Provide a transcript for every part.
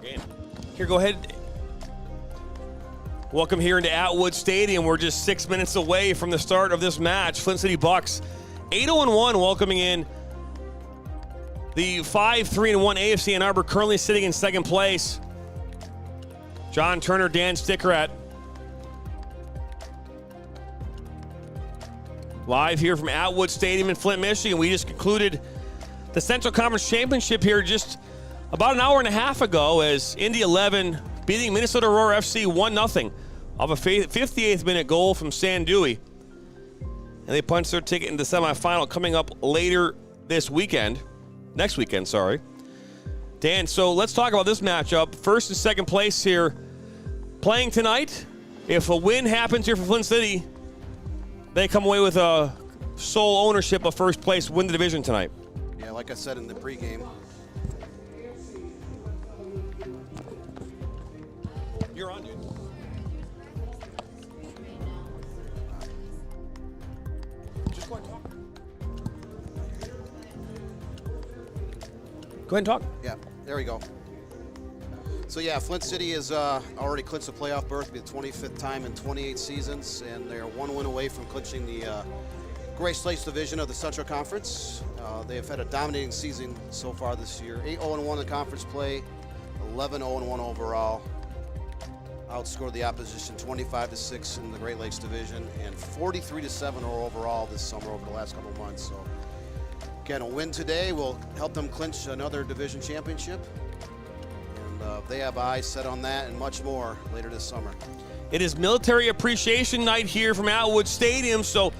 Game. Here, go ahead. Welcome here into Atwood Stadium. We're just 6 minutes away from the start of this match. Flint City Bucks 8-0-1, welcoming in the 5-3-1 AFC Ann Arbor, currently sitting in second place. John Turner, Dan Stickerat. Live here from Atwood Stadium in Flint, Michigan. We just concluded the Central Conference Championship here just about an hour and a half ago as Indy 11 beating Minnesota Aurora FC 1-0 off a 58th minute goal from San Dewey. And they punched their ticket into the semifinal coming up later this weekend. Next weekend, sorry. Dan, so let's talk about this matchup. First and second place here playing tonight. If a win happens here for Flint City, they come away with a sole ownership of first place, win the division tonight. Yeah, like I said in the pregame. You're on, dude. Just go ahead and talk. Go ahead and talk. Yeah, there we go. So yeah, Flint City has already clinched the playoff berth for the 25th time in 28 seasons, and they're one win away from clinching the Grace Lakes division of the Central Conference. They have had a dominating season so far this year. 8-0-1 in conference play, 11-0-1 overall. Outscored the opposition 25-6 in the Great Lakes division, and 43-7 overall this summer over the last couple of months. So again, a win today will help them clinch another division championship. They have eyes set on that and much more later this summer. It is Military Appreciation Night here from Atwood Stadium, so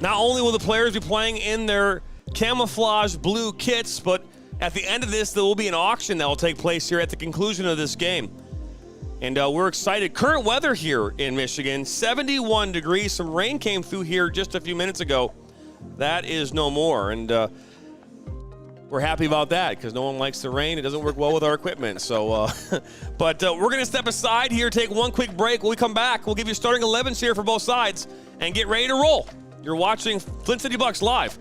not only will the players be playing in their camouflage blue kits, but at the end of this, there will be an auction that will take place here at the conclusion of this game. And we're excited. Current weather here in Michigan, 71 degrees. Some rain came through here just a few minutes ago. That is no more. And we're happy about that because no one likes the rain. It doesn't work well with our equipment. So, but we're going to step aside here, take one quick break. When we come back, we'll give you starting 11s here for both sides and get ready to roll. You're watching Flint City Bucks live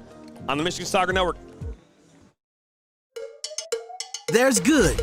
on the Michigan Soccer Network. There's good.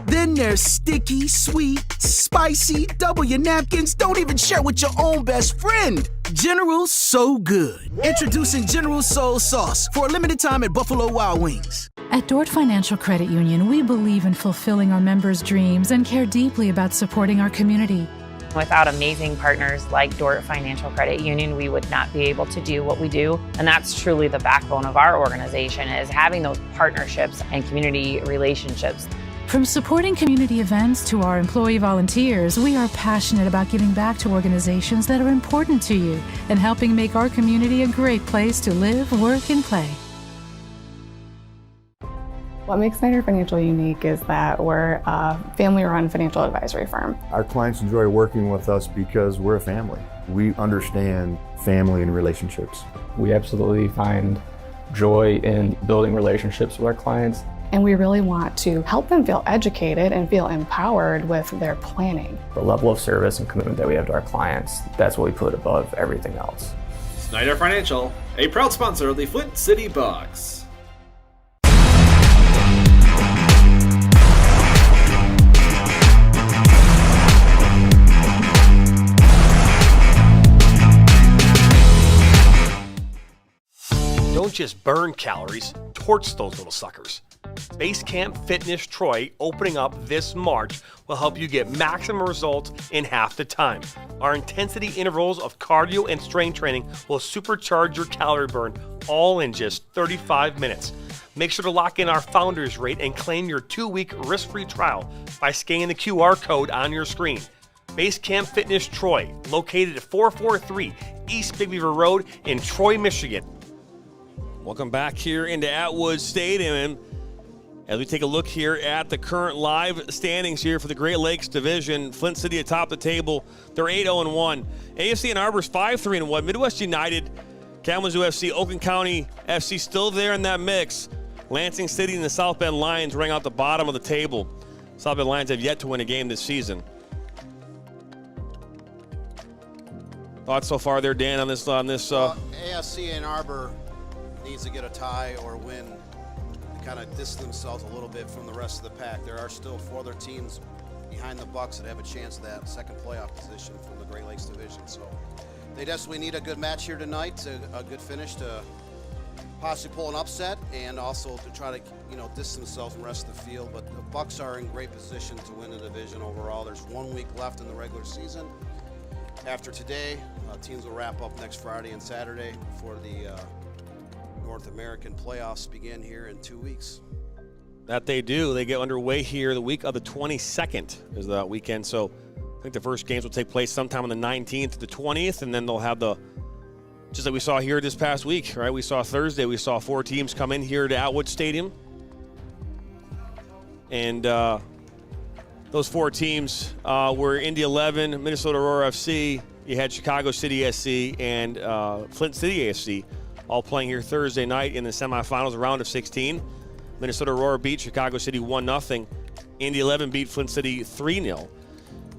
Then there's sticky, sweet, spicy, double your napkins, don't even share with your own best friend. General So Good. Introducing General Soul Sauce for a limited time at Buffalo Wild Wings. At Dort Financial Credit Union, we believe in fulfilling our members' dreams and care deeply about supporting our community. Without amazing partners like Dort Financial Credit Union, we would not be able to do what we do. And that's truly the backbone of our organization, is having those partnerships and community relationships. From supporting community events to our employee volunteers, we are passionate about giving back to organizations that are important to you and helping make our community a great place to live, work, and play. What makes Snyder Financial unique is that we're a family-run financial advisory firm. Our clients enjoy working with us because we're a family. We understand family and relationships. We absolutely find joy in building relationships with our clients. And we really want to help them feel educated and feel empowered with their planning. The level of service and commitment that we have to our clients, that's what we put above everything else. Snyder Financial, a proud sponsor of the Flint City Bucks. Don't just burn calories, torch those little suckers. Basecamp Fitness Troy, opening up this March, will help you get maximum results in half the time. Our intensity intervals of cardio and strength training will supercharge your calorie burn, all in just 35 minutes. Make sure to lock in our founders rate and claim your 2-week risk-free trial by scanning the QR code on your screen. Basecamp Fitness Troy, located at 443 East Big Beaver Road in Troy, Michigan. Welcome back here into Atwood Stadium. As we take a look here at the current live standings here for the Great Lakes Division, Flint City atop the table. They're 8-0-1. AFC Ann Arbor's 5-3-1. Midwest United, Kalamazoo FC, Oakland County FC still there in that mix. Lansing City and the South Bend Lions ring out the bottom of the table. South Bend Lions have yet to win a game this season. Thoughts so far there, Dan, on this? AFC Ann Arbor needs to get a tie or win kind of distance themselves a little bit from the rest of the pack. There are still 4 other teams behind the Bucks that have a chance at that second playoff position from the Great Lakes Division. So they desperately need a good match here tonight, a good finish to possibly pull an upset, and also to try to, distance themselves from the rest of the field. But the Bucks are in great position to win the division overall. There's 1 week left in the regular season. After today, teams will wrap up next Friday and Saturday before the North American playoffs begin here in 2 weeks. That they do. They get underway here the week of the 22nd is the weekend. So I think the first games will take place sometime on the 19th to the 20th, and then they'll have just like we saw here this past week, right? We saw Thursday, we saw 4 teams come in here to Atwood Stadium. And those 4 teams were Indy 11, Minnesota Aurora FC, you had Chicago City SC, and Flint City AFC all playing here Thursday night in the semifinals, round of 16. Minnesota Aurora beat Chicago City 1-0. Indy 11 beat Flint City 3-0.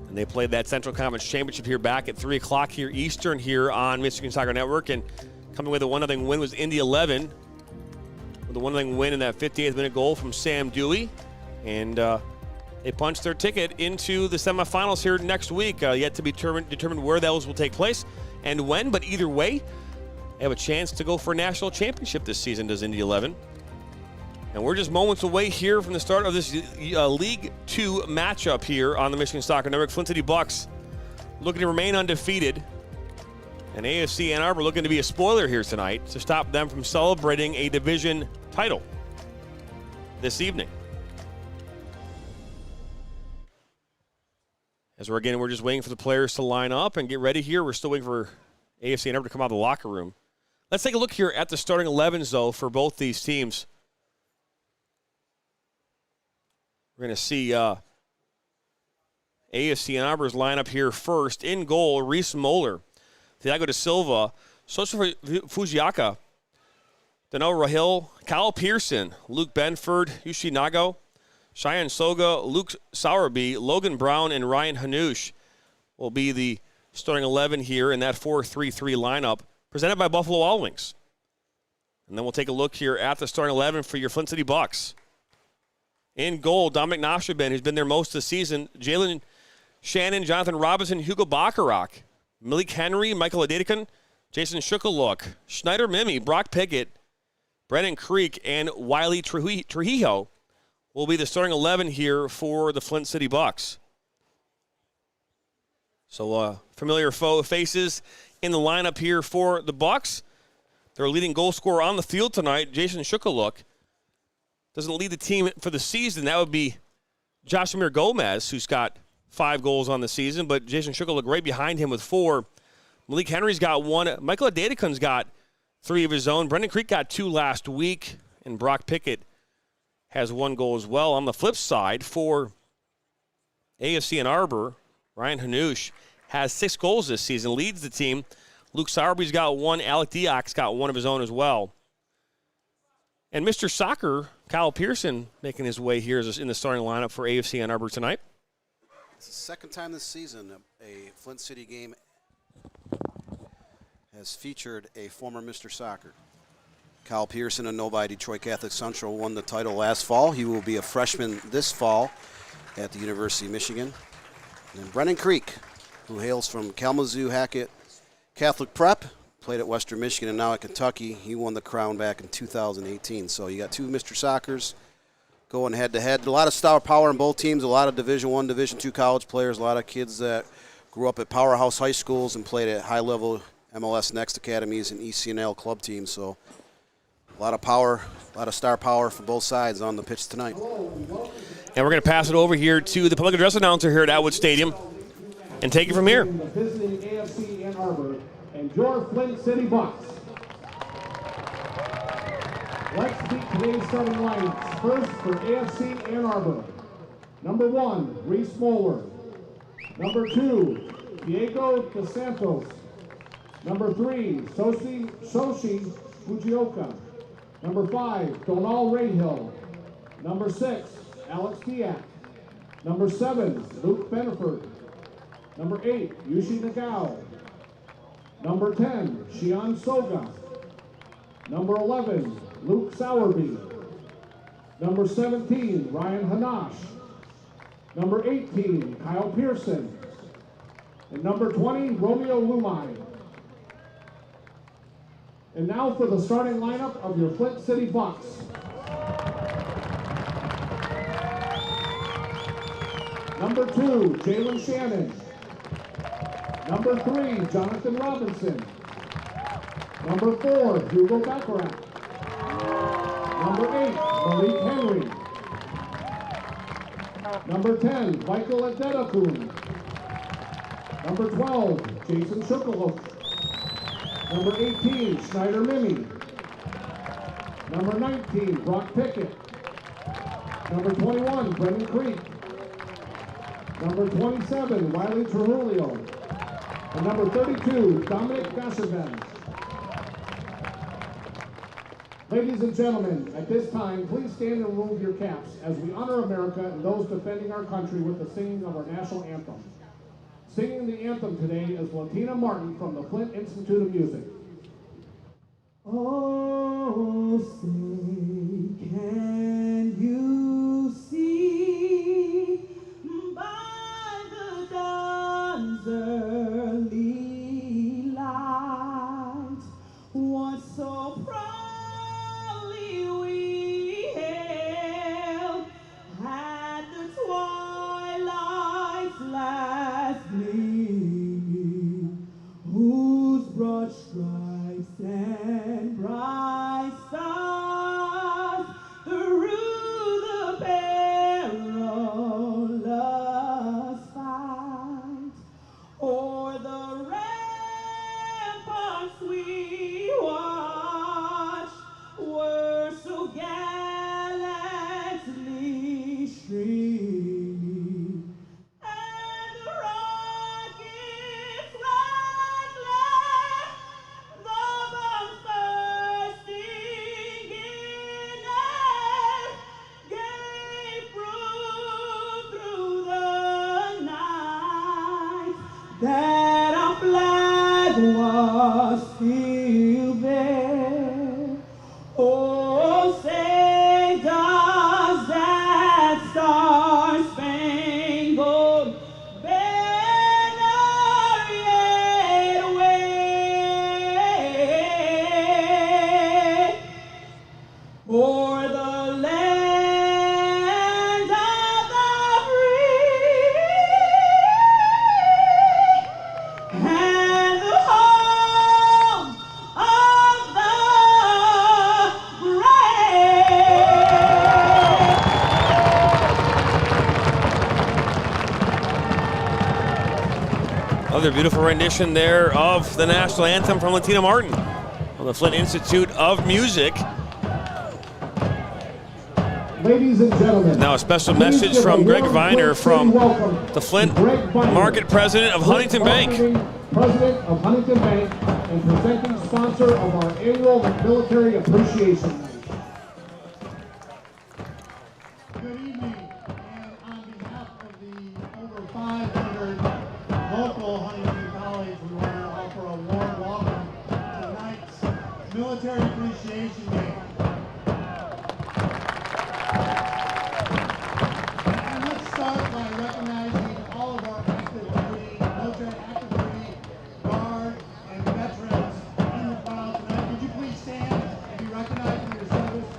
And they played that Central Conference Championship here back at 3 o'clock here Eastern here on Michigan Soccer Network. And coming with a 1-0 win was Indy 11 with a 1-0 win in that 58th minute goal from Sam Dewey. And they punched their ticket into the semifinals here next week. Yet to be determined where those will take place and when. But either way, they have a chance to go for a national championship this season, does Indy 11. And we're just moments away here from the start of this League 2 matchup here on the Michigan Soccer Network. Flint City Bucks looking to remain undefeated. And AFC Ann Arbor looking to be a spoiler here tonight to stop them from celebrating a division title this evening. As we're just waiting for the players to line up and get ready here. We're still waiting for AFC Ann Arbor to come out of the locker room. Let's take a look here at the starting 11s, though, for both these teams. We're going to see AFC Ann Arbor's lineup here first. In goal, Reese Moeller, Thiago da Silva, Sosa Fujiyaka, Dano Rahil, Kyle Pearson, Luke Benford, Yushi Nago, Cheyenne Soga, Luke Sowerby, Logan Brown, and Ryan Hanush will be the starting 11 here in that 4-3-3 lineup presented by Buffalo Wild Wings. And then we'll take a look here at the starting 11 for your Flint City Bucks. In goal, Dominic Nashabin, who's been there most of the season. Jalen Shannon, Jonathan Robinson, Hugo Bacharach, Malik Henry, Michael Adedikan, Jason Shukaluk, Schneider Mimi, Brock Pickett, Brennan Creek, and Wiley Trujillo will be the starting 11 here for the Flint City Bucks. So familiar faces in the lineup here for the Bucks. Their leading goal scorer on the field tonight, Jason Shukaluk, doesn't lead the team for the season. That would be Joshimir Gomez, who's got 5 goals on the season, but Jason Shukaluk right behind him with 4. Malik Henry's got 1. Michael Adedikan's got 3 of his own. Brendan Creek got 2 last week, and Brock Pickett has 1 goal as well. On the flip side, for AFC Ann Arbor, Ryan Hanush has 6 goals this season, leads the team. Luke Sowerby's got 1. Alec Diak's got 1 of his own as well. And Mr. Soccer, Kyle Pearson, making his way here in the starting lineup for AFC Ann Arbor tonight. It's the second time this season a Flint City game has featured a former Mr. Soccer. Kyle Pearson, a Novi Detroit Catholic Central, won the title last fall. He will be a freshman this fall at the University of Michigan. And then Brennan Creek, who hails from Kalamazoo Hackett Catholic Prep, played at Western Michigan and now at Kentucky. He won the crown back in 2018. So you got 2 Mr. Soccers going head-to-head. A lot of star power in both teams, a lot of Division I, Division II college players, a lot of kids that grew up at powerhouse high schools and played at high-level MLS Next Academies and ECNL club teams. So a lot of power, a lot of star power from both sides on the pitch tonight. And we're going to pass it over here to the public address announcer here at Atwood Stadium and take it from here. Visiting AFC Ann Arbor and your Flint City Bucks. Let's meet today's starting lineups. First for AFC Ann Arbor. Number 1, Reese Moeller. Number 2, Diego Dos Santos. Number 3, Soshi Fujioka. Number 5, Donal Rahill. Number 6, Alex Diak. Number 7, Luke Benford. Number 8, Yushi Nagao. Number 10, Shion Soga. Number 11, Luke Sowerby. Number 17, Ryan Hanash. Number 18, Kyle Pearson. And number 20, Romeo Lumai. And now for the starting lineup of your Flint City Bucks. Number 2, Jalen Shannon. Number 3, Jonathan Robinson. Number 4, Hugo Baccarat. Number 8, Malik Henry. Number 10, Michael Adetakun. Number 12, Jason Shukalov. Number 18, Schneider Mimi. Number 19, Brock Pickett. Number 21, Brendan Creek. Number 27, Riley Trujillo. And number 32, Dominic Gasserben. Ladies and gentlemen, at this time, please stand and remove your caps as we honor America and those defending our country with the singing of our national anthem. Singing the anthem today is Latina Martin from the Flint Institute of Music. Oh, say, can you see by the dawn's early light what so proudly we hailed at the twilight's last gleaming, whose broad stripes and bright stars through the perilous fight o'er the ramparts we watched were so gallantly streaming, and the rockets rattling, the bombs bursting in air, gave proof through the night that our flag was still there. Oh, say does that star-spangled banner yet wave o'er the land of the free and the home of the Another beautiful rendition there of the national anthem from Latina Martin from the Flint Institute of Music. Ladies and gentlemen. Now a special message from Greg Viner from the Flint Market President of Huntington Bank. President of Huntington Bank and presenting sponsor of our annual Military Appreciation Night. Good evening, and on behalf of the over 500 local Huntington colleagues, we want to offer a warm welcome to tonight's Military Appreciation Day. And let's start by recognizing all of our active duty, military active duty, guard, and veterans in the crowd tonight. Could you please stand and be recognized for your service?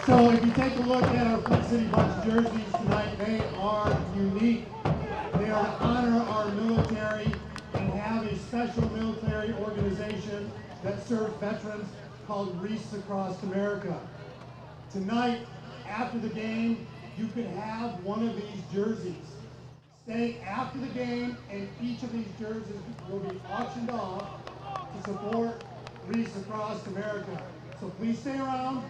So if you take a look at our Flint City Bucks jerseys tonight, they are unique. They are to honor our military and have a special military organization that serves veterans called Wreaths Across America. Tonight, after the game, you could have one of these jerseys. Stay after the game, and each of these jerseys will be auctioned off to support Wreaths Across America. So please stay around.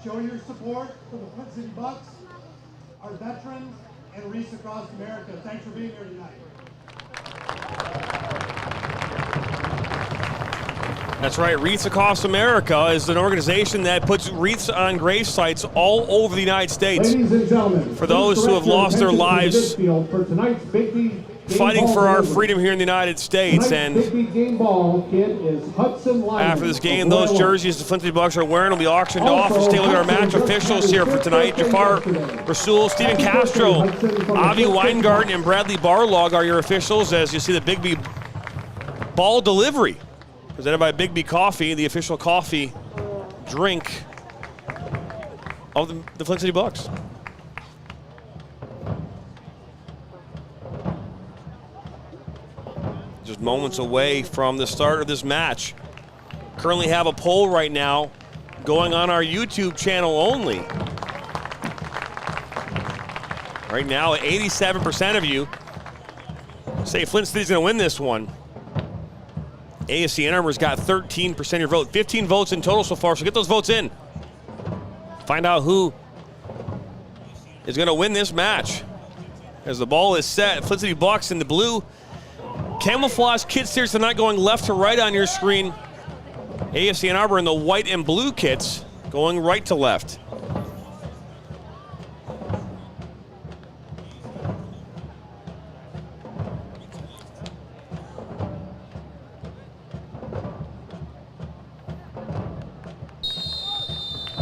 Show your support for the Flint City Bucks, our veterans, and Wreaths Across America. Thanks for being here tonight. That's right, Wreaths Across America is an organization that puts wreaths on grave sites all over the United States. Ladies and gentlemen, for those who have lost their lives for tonight's big fighting for our freedom here in the United States. And Game ball kid is Hudson Lyman. after this game, those jerseys the Flint City Bucks are wearing will be auctioned off. Let's take a look at our match officials here for tonight. Jafar Rasul, Stephen Castro, Avi Weingarten, and Bradley Barlog are your officials as you see the Bigby ball delivery presented by Bigby Coffee, the official coffee drink of the Flint City Bucks. Just moments away from the start of this match. Currently have a poll right now going on our YouTube channel only. Right now, 87% of you say Flint City's gonna win this one. AFC Ann Arbor's got 13% of your vote. 15 votes in total so far, so get those votes in. Find out who is gonna win this match. As the ball is set, Flint City Bucks in the blue. Camouflage kit series tonight going left to right on your screen. AFC Ann Arbor in the white and blue kits going right to left.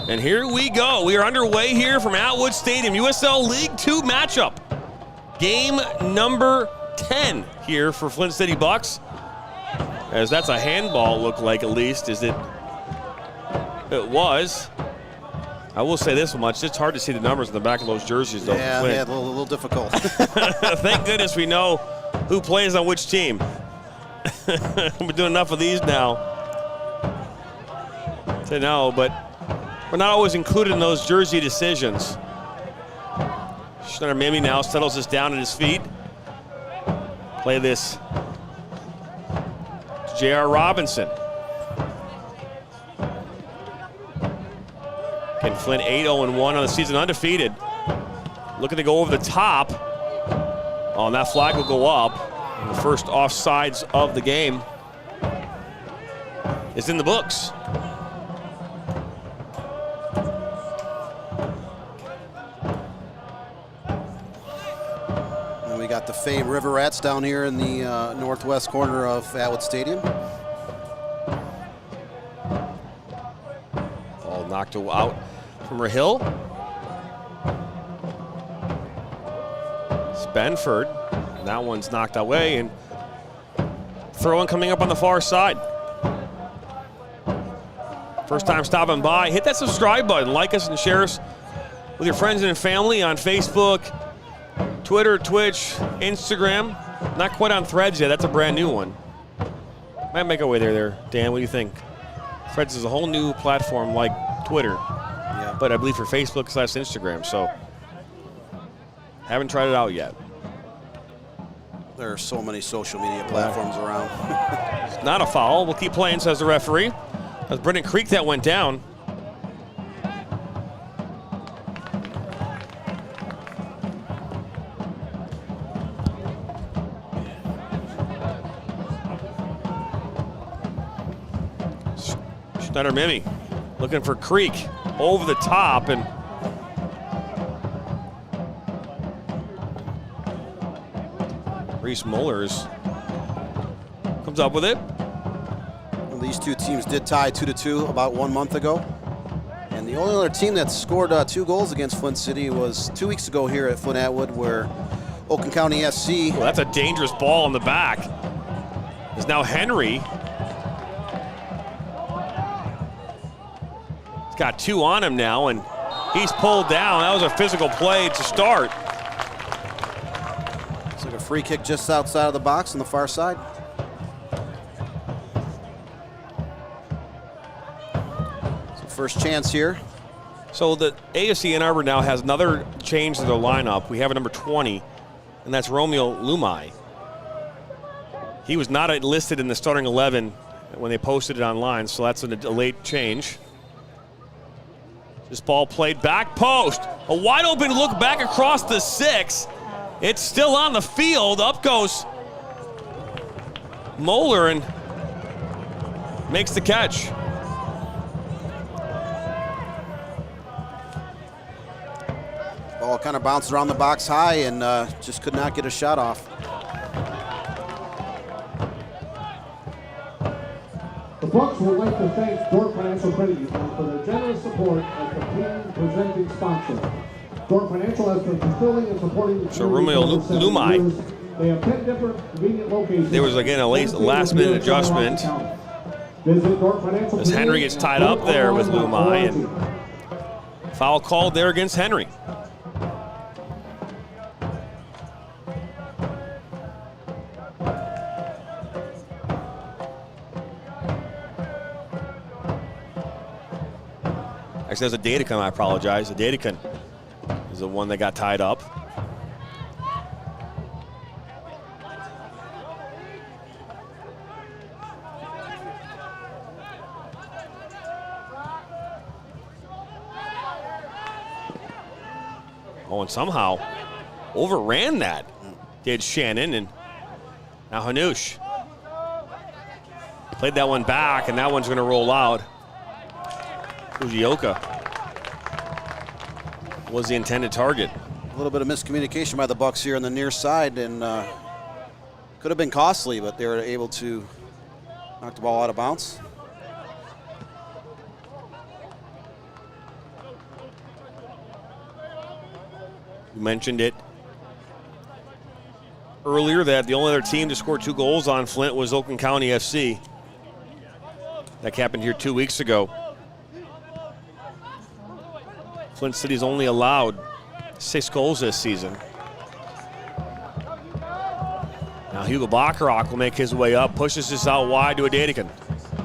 And here we go. We are underway here from Atwood Stadium. USL League 2 matchup. Game number 10 here for Flint City Bucks. As that's a handball, look like, at least, is it? It was. I will say this much, it's hard to see the numbers on the back of those jerseys, though. Yeah, a little difficult. Thank goodness we know who plays on which team. We're doing enough of these now to know, but we're not always included in those jersey decisions. Schneider Mimi now settles this down at his feet. Play this to J.R. Robinson. Again, Flint 8-0-1 on the season, undefeated. Looking to go over the top. Oh, and that flag will go up. And the first offsides of the game is in the books. Got the famed River Rats down here in the northwest corner of Atwood Stadium. Ball knocked out from Rahill. Spenford, and that one's knocked away, and throw-in coming up on the far side. First time stopping by, hit that subscribe button, like us and share us with your friends and family on Facebook, Twitter, Twitch, Instagram. Not quite on Threads yet. That's a brand new one. Might make our way there, Dan. What do you think? Threads is a whole new platform like Twitter. Yeah. But I believe for Facebook/Instagram. So haven't tried it out yet. There are so many social media platforms around. It's not a foul. We'll keep playing, says the referee. That was Brendan Creek that went down. Schneider Mimi looking for Creek over the top, and Reese Mullers comes up with it. Well, these two teams did tie 2-2 about 1 month ago. And the only other team that scored 2 goals against Flint City was 2 weeks ago here at Flint Atwood, where Oakland County SC. Well, that's a dangerous ball in the back. Is now Henry. He's got 2 on him now, and he's pulled down. That was a physical play to start. It's like a free kick just outside of the box on the far side. So first chance here. So the AFC Ann Arbor now has another change to their lineup. We have a number 20, and that's Romeo Lumai. He was not listed in the starting 11 when they posted it online, so that's a late change. This ball played back post. A wide open look back across the 6. It's still on the field. Up goes Moeller and makes the catch. Ball kind of bounced around the box high and just could not get a shot off. Bucks would like to thank Dork Financial Credit Union for their generous support as the team presenting sponsor. Dork Financial has been fulfilling and supporting the So Romeo Lumai. They have 10 different convenient locations. There was again a last-minute adjustment as Henry gets tied up there with Lumai, and foul called there against Henry. Actually, there's a Datacon, I apologize. The Datacon is the one that got tied up. Oh, and somehow overran that, did Shannon, and now Hanush. Played that one back, and that one's going to roll out. Fujioka was the intended target. A little bit of miscommunication by the Bucks here on the near side, and could have been costly, but they were able to knock the ball out of bounds. You mentioned it earlier that the only other team to score 2 goals on Flint was Oakland County FC. That happened here 2 weeks ago. Flint City's only allowed 6 goals this season. Now Hugo Bacharach will make his way up, pushes this out wide to a Datacon.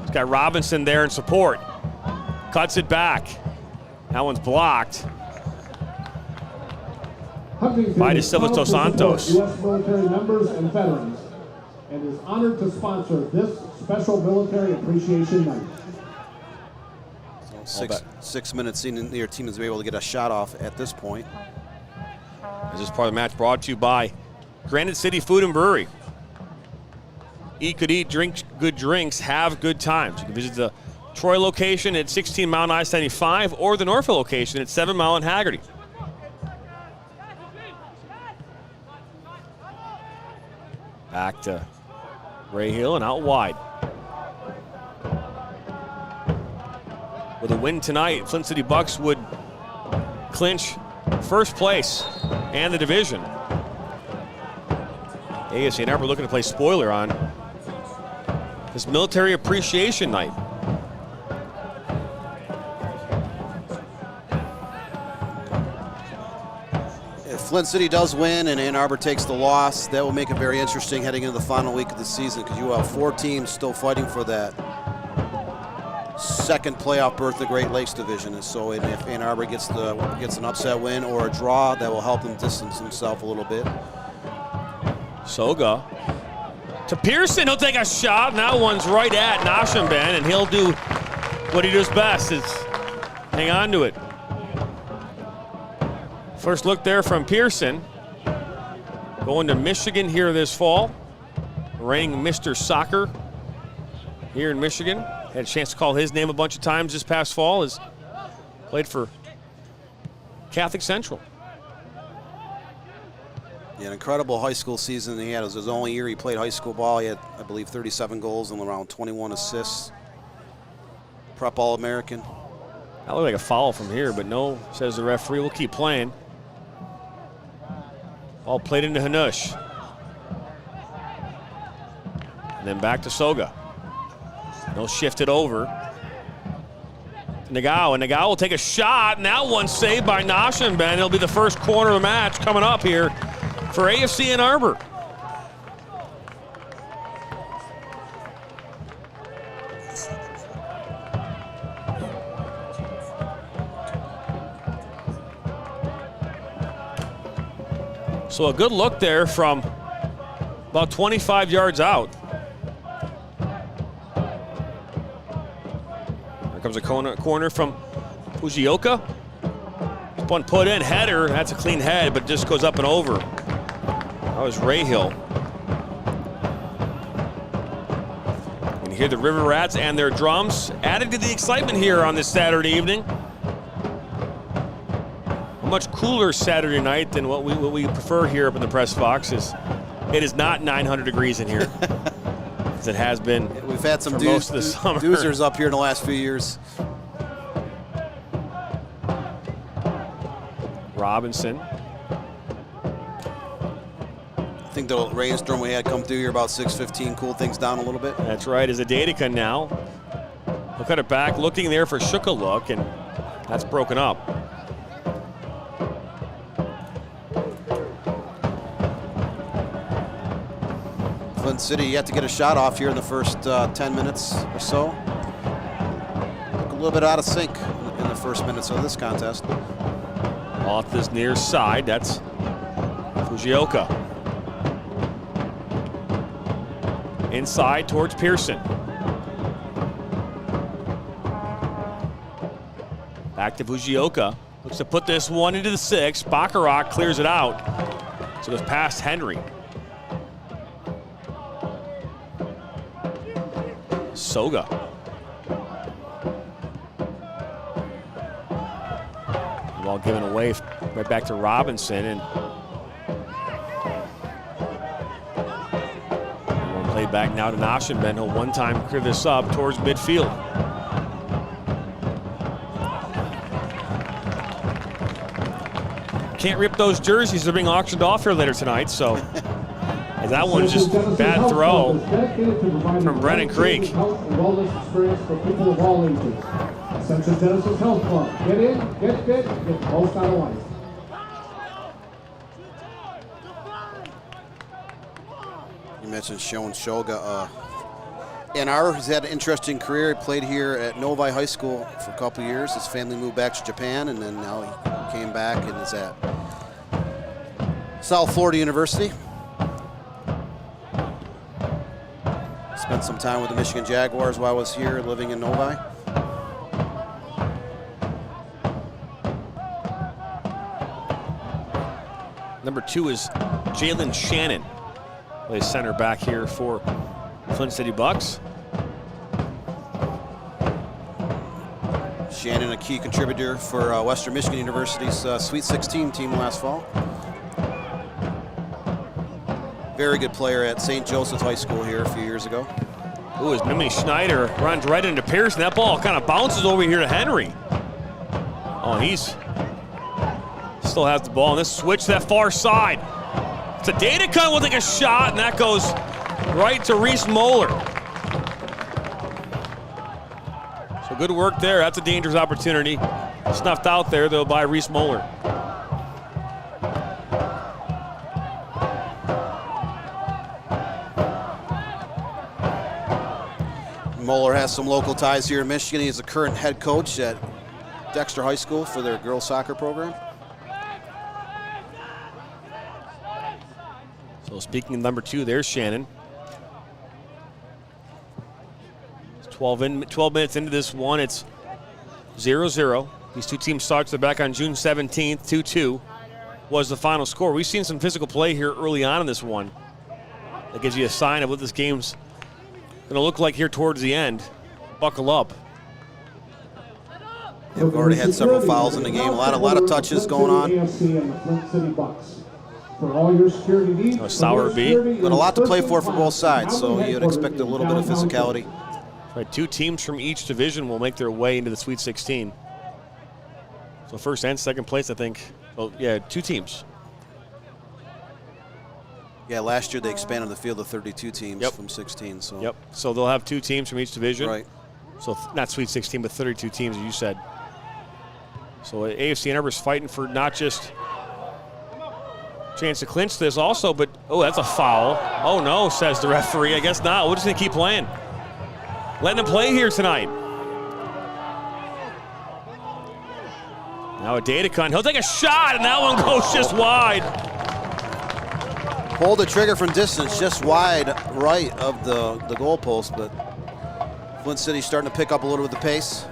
He's got Robinson there in support. Cuts it back. That one's blocked by De Silva Dos Santos. U.S. military members and veterans, and is honored to sponsor this special military appreciation night. So 6 minutes in, your team is able to get a shot off at this point. This is part of the match brought to you by Granite City Food and Brewery. Eat good eat, drink good drinks, have good times. You can visit the Troy location at 16 Mile and I-75 or the Norfolk location at 7 Mile and Haggerty. Back to Ray Hill and out wide. With a win tonight, Flint City Bucks would clinch first place and the division. AFC and ARBOR looking to play spoiler on this military appreciation night. If Flint City does win and Ann Arbor takes the loss, that will make it very interesting heading into the final week of the season, because you have 4 teams still fighting for that second playoff berth in the Great Lakes Division. And so if Ann Arbor gets an upset win or a draw, that will help them distance himself a little bit. Soga to Pearson. He'll take a shot, and that one's right at Noshamben, and he'll do what he does best, is hang on to it. First look there from Pearson. Going to Michigan here this fall. Reigning Mr. Soccer here in Michigan. Had a chance to call his name a bunch of times this past fall. Has played for Catholic Central. Yeah, an incredible high school season he had. It was his only year he played high school ball. He had, I believe, 37 goals and around 21 assists. Prep All-American. That looked like a foul from here, but no, says the referee. We'll keep playing. Ball played into Hanush. And then back to Soga. They'll shift it over. Nagao, and Nagao will take a shot, and that one's saved by Noshamben. It'll be the first corner of the match coming up here for AFC Ann Arbor. So a good look there from about 25 yards out. Here comes a corner from Fujioka. One put in, header, that's a clean head, but just goes up and over. That was Ray Hill. You can hear the River Rats and their drums added to the excitement here on this Saturday evening. A much cooler Saturday night than what we prefer here up in the press box. It is not 900 degrees in here. as it has been. We've had some most of the summer. doozers up here in the last few years. Robinson. I think the rainstorm we had come through here about 6:15 cooled things down a little bit. That's right, as a Datica now. He'll cut it back, looking there for Shook a look, and that's broken up. Flint City yet to get a shot off here in the first 10 minutes or so. Look a little bit out of sync in the first minutes of this contest. Off this near side, that's Fujioka. Inside towards Pearson. Back to Fujioka. Looks to put this one into the 6. Baccarat clears it out. So it goes past Henry. Soga. The ball given away right back to Robinson, and one played back now to Noshenben. He'll one time clear this up towards midfield. Can't rip those jerseys. They're being auctioned off here later tonight, so that one's just a bad throw from Brennan Creek. Wellness experience for people of all ages. Ascension Genesis Health Club. Get in, get fit, get the most out of life. You mentioned Sean Shoga. NR has had an interesting career. He played here at Novi High School for a couple years. His family moved back to Japan, and then now he came back and is at South Florida University. Spent some time with the Michigan Jaguars while I was here living in Novi. Number 2 is Jalen Shannon. Plays center back here for Flint City Bucks. Shannon, a key contributor for Western Michigan University's Sweet 16 team last fall. Very good player at St. Joseph's High School here a few years ago. Ooh, as Mimi Schneider runs right into Pearson. That ball kind of bounces over here to Henry. Oh, he's still has the ball, and this switch to that far side. It's a Datica will take a shot, and that goes right to Reese Moeller. So good work there. That's a dangerous opportunity. Snuffed out there, though, by Reese Moeller. Moeller has some local ties here in Michigan. He's the current head coach at Dexter High School for their girls soccer program. So speaking of number 2, there's Shannon. 12 minutes into this one, it's 0-0. These two teams started back on June 17th, 2-2 was the final score. We've seen some physical play here early on in this one. That gives you a sign of what this game's going to look like here towards the end. Buckle up. Yeah, we've already had several fouls in the game. A lot of touches going on. For all your security needs, Sowerby. But a lot to play for both sides, so you would expect a little bit of physicality. Right, 2 teams from each division will make their way into the Sweet 16. So first and second place, I think. Well, yeah, 2 teams. Yeah, last year they expanded the field to 32 teams from 16. So. Yep. So they'll have 2 teams from each division. Right. So not Sweet 16, but 32 teams, as you said. So AFC Ann Arbor's fighting for not just chance to clinch this also, but oh, that's a foul. Oh no, says the referee. I guess not. We're just gonna keep playing. Letting them play here tonight. Now a Datica. He'll take a shot, and that one goes just wide. Pulled the trigger from distance, just wide right of the goalpost, but Flint City's starting to pick up a little bit of the pace.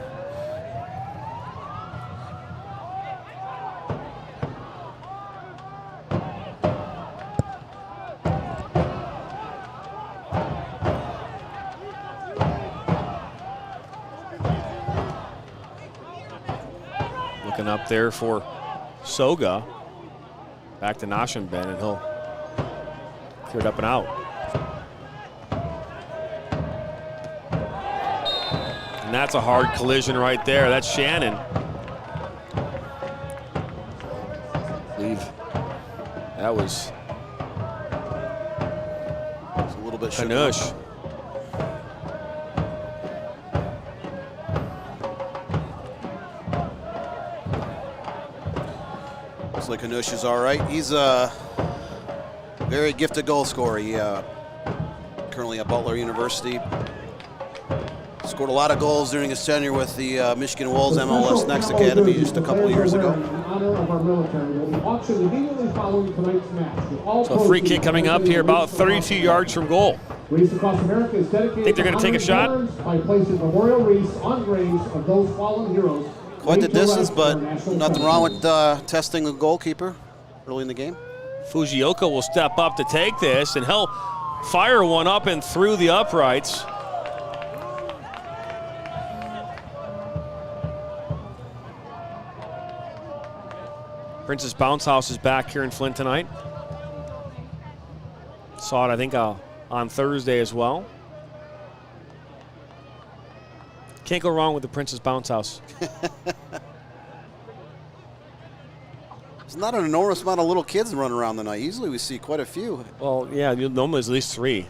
Looking up there for Soga. Back to Noshenben, and he'll clear it up and out. that's a hard collision right there. That's Shannon. I believe that was a little bit Kanush. Looks like Kanush is all right. He's a very gifted goal scorer. He currently at Butler University. Scored a lot of goals during his tenure with the Michigan Wolves MLS Next Academy just a couple of years ago. So a free kick coming up here about 32 yards from goal. Think they're going to take a shot? Quite the distance, but nothing wrong with testing the goalkeeper early in the game. Fujioka will step up to take this, and he'll fire one up and through the uprights. Princess Bounce House is back here in Flint tonight. Saw it, I think, on Thursday as well. Can't go wrong with the Princess Bounce House. There's not an enormous amount of little kids running around tonight. Usually we see quite a few. Well, yeah, normally there's at least 3.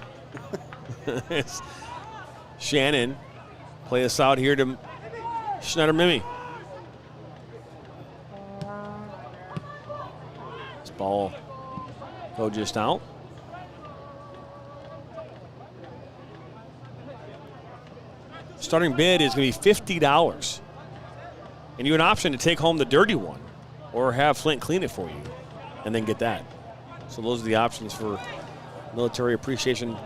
Shannon play this out here to Schneider Mimi. This ball go just out. Starting bid is going to be $50. And you have an option to take home the dirty one or have Flint clean it for you and then get that. So those are the options for military appreciation.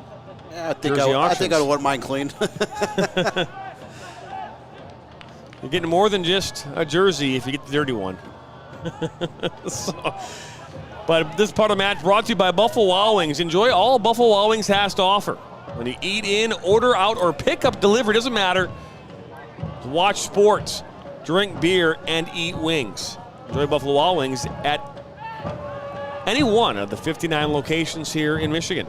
Yeah, I think I wouldn't mind clean. You're getting more than just a jersey if you get the dirty one. But this part of the match brought to you by Buffalo Wild Wings. Enjoy all Buffalo Wild Wings has to offer. When you eat in, order out, or pick up delivery, doesn't matter. Watch sports, drink beer, and eat wings. Enjoy Buffalo Wild Wings at any one of the 59 locations here in Michigan.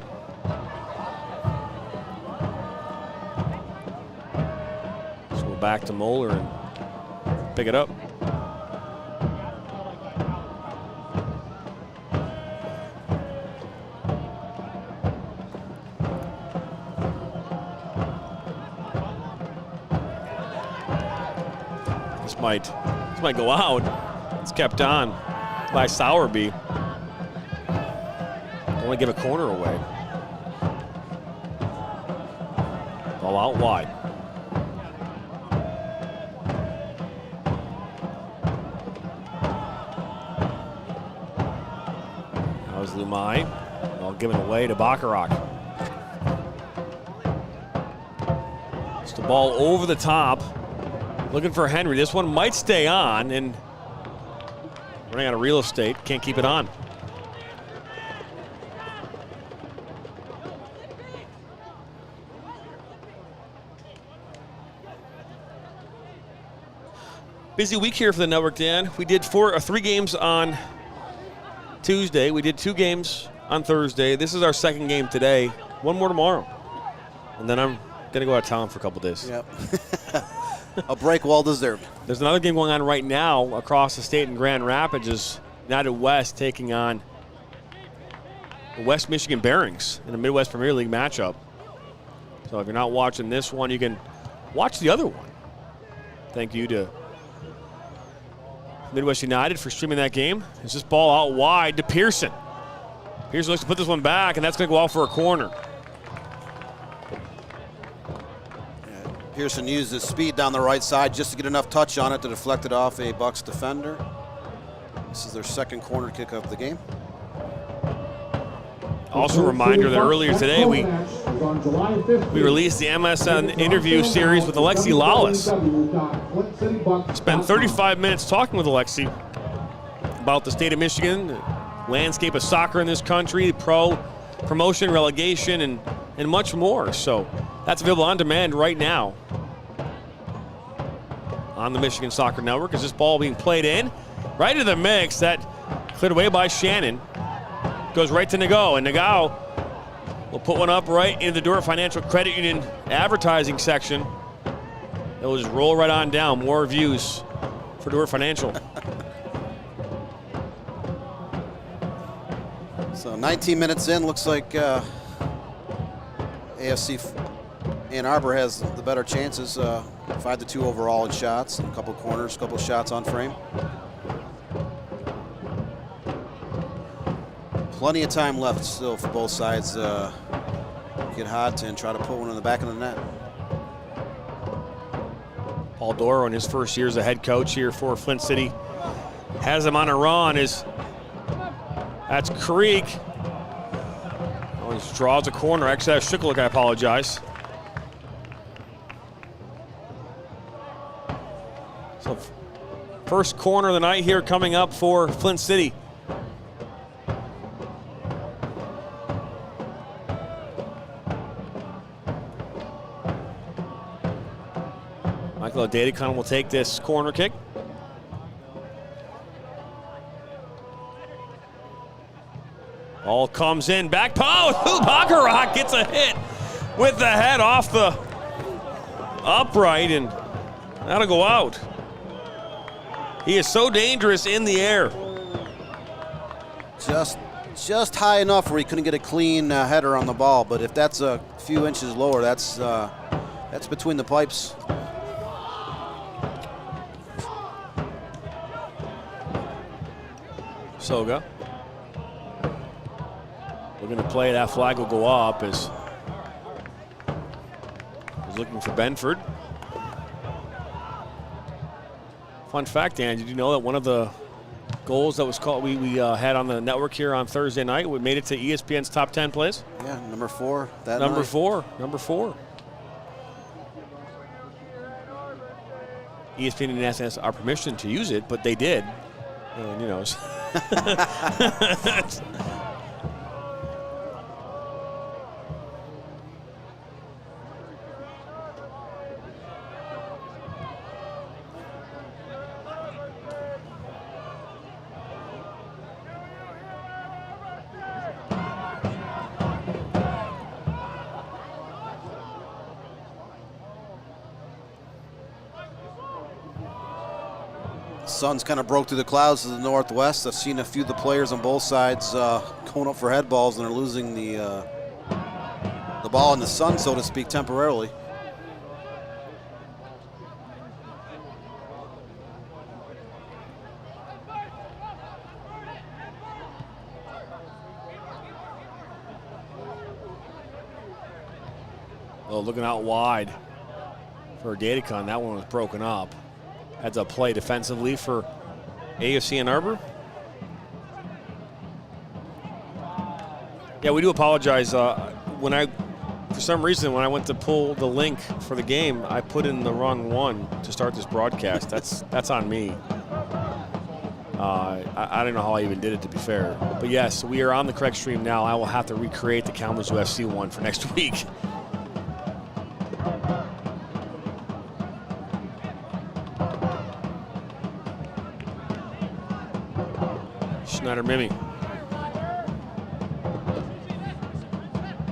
So we're back to Moeller and pick it up. This might go out. It's kept on by Sowerby. Don't want to give a corner away. Ball out wide. That was Lumai. Ball given away to Bacharach. It's the ball over the top. Looking for Henry. This one might stay on, and running out of real estate. Can't keep it on. Busy week here for the network, Dan. We did 3 games on Tuesday. We did 2 games on Thursday. This is our 2nd game today. 1 more tomorrow. And then I'm going to go out of town for a couple days. Yep. A break well deserved. There's another game going on right now across the state in Grand Rapids. Is United West taking on the West Michigan Bearings in a Midwest Premier League matchup. So if you're not watching this one, you can watch the other one. Thank you to Midwest United for streaming that game. It's this ball out wide to Pearson. Pearson looks to put this one back, and that's going to go out for a corner. Pearson used his speed down the right side just to get enough touch on it to deflect it off a Bucks defender. This is their 2nd corner kick of the game. Also a reminder that earlier today we released the MSN interview series with Alexi Lawless. Spent 35 minutes talking with Alexi about the state of Michigan, the landscape of soccer in this country, promotion, relegation, and much more. So that's available on demand right now on the Michigan Soccer Network. Is this ball being played in? Right into the mix. That cleared away by Shannon. Goes right to Nagao, and Nagao will put one up right into the Dordt Financial Credit Union advertising section. It'll just roll right on down. More views for Dordt Financial. So 19 minutes in, looks like AFC Ann Arbor has the better chances. 5-2 overall in shots, a couple corners, a couple shots on frame. Plenty of time left still for both sides. Get hot and try to put one in the back of the net. Paul Doro in his first year as a head coach here for Flint City has him on a run. That's Creek. Oh, he draws a corner. Actually, that's Schickelich, I apologize. So first corner of the night here coming up for Flint City. Michael Adedikon will take this corner kick. Ball comes in, back post. Bacharach gets a hit with the head off the upright, and that'll go out. He is so dangerous in the air. Just high enough where he couldn't get a clean header on the ball, but if that's a few inches lower, that's between the pipes. Soga. We're going to play. That flag will go up as he's looking for Benford. Fun fact, Dan, did you know that one of the goals that was called we had on the network here on Thursday night, we made it to ESPN's top 10 plays? Yeah, number 4. Number 4. ESPN didn't ask us our permission to use it, but they did. And, you know. Sun's kind of broke through the clouds to the northwest. I've seen a few of the players on both sides going up for head balls, and they're losing the ball in the sun, so to speak, temporarily. Oh, looking out wide for Adedikon. That one was broken up. Heads up play defensively for AFC Ann Arbor. Yeah, we do apologize. For some reason, when I went to pull the link for the game, I put in the wrong one to start this broadcast. That's on me. I don't know how I even did it, to be fair. But yes, we are on the correct stream now. I will have to recreate the Kalamazoo FC one for next week. Schneider Mimi.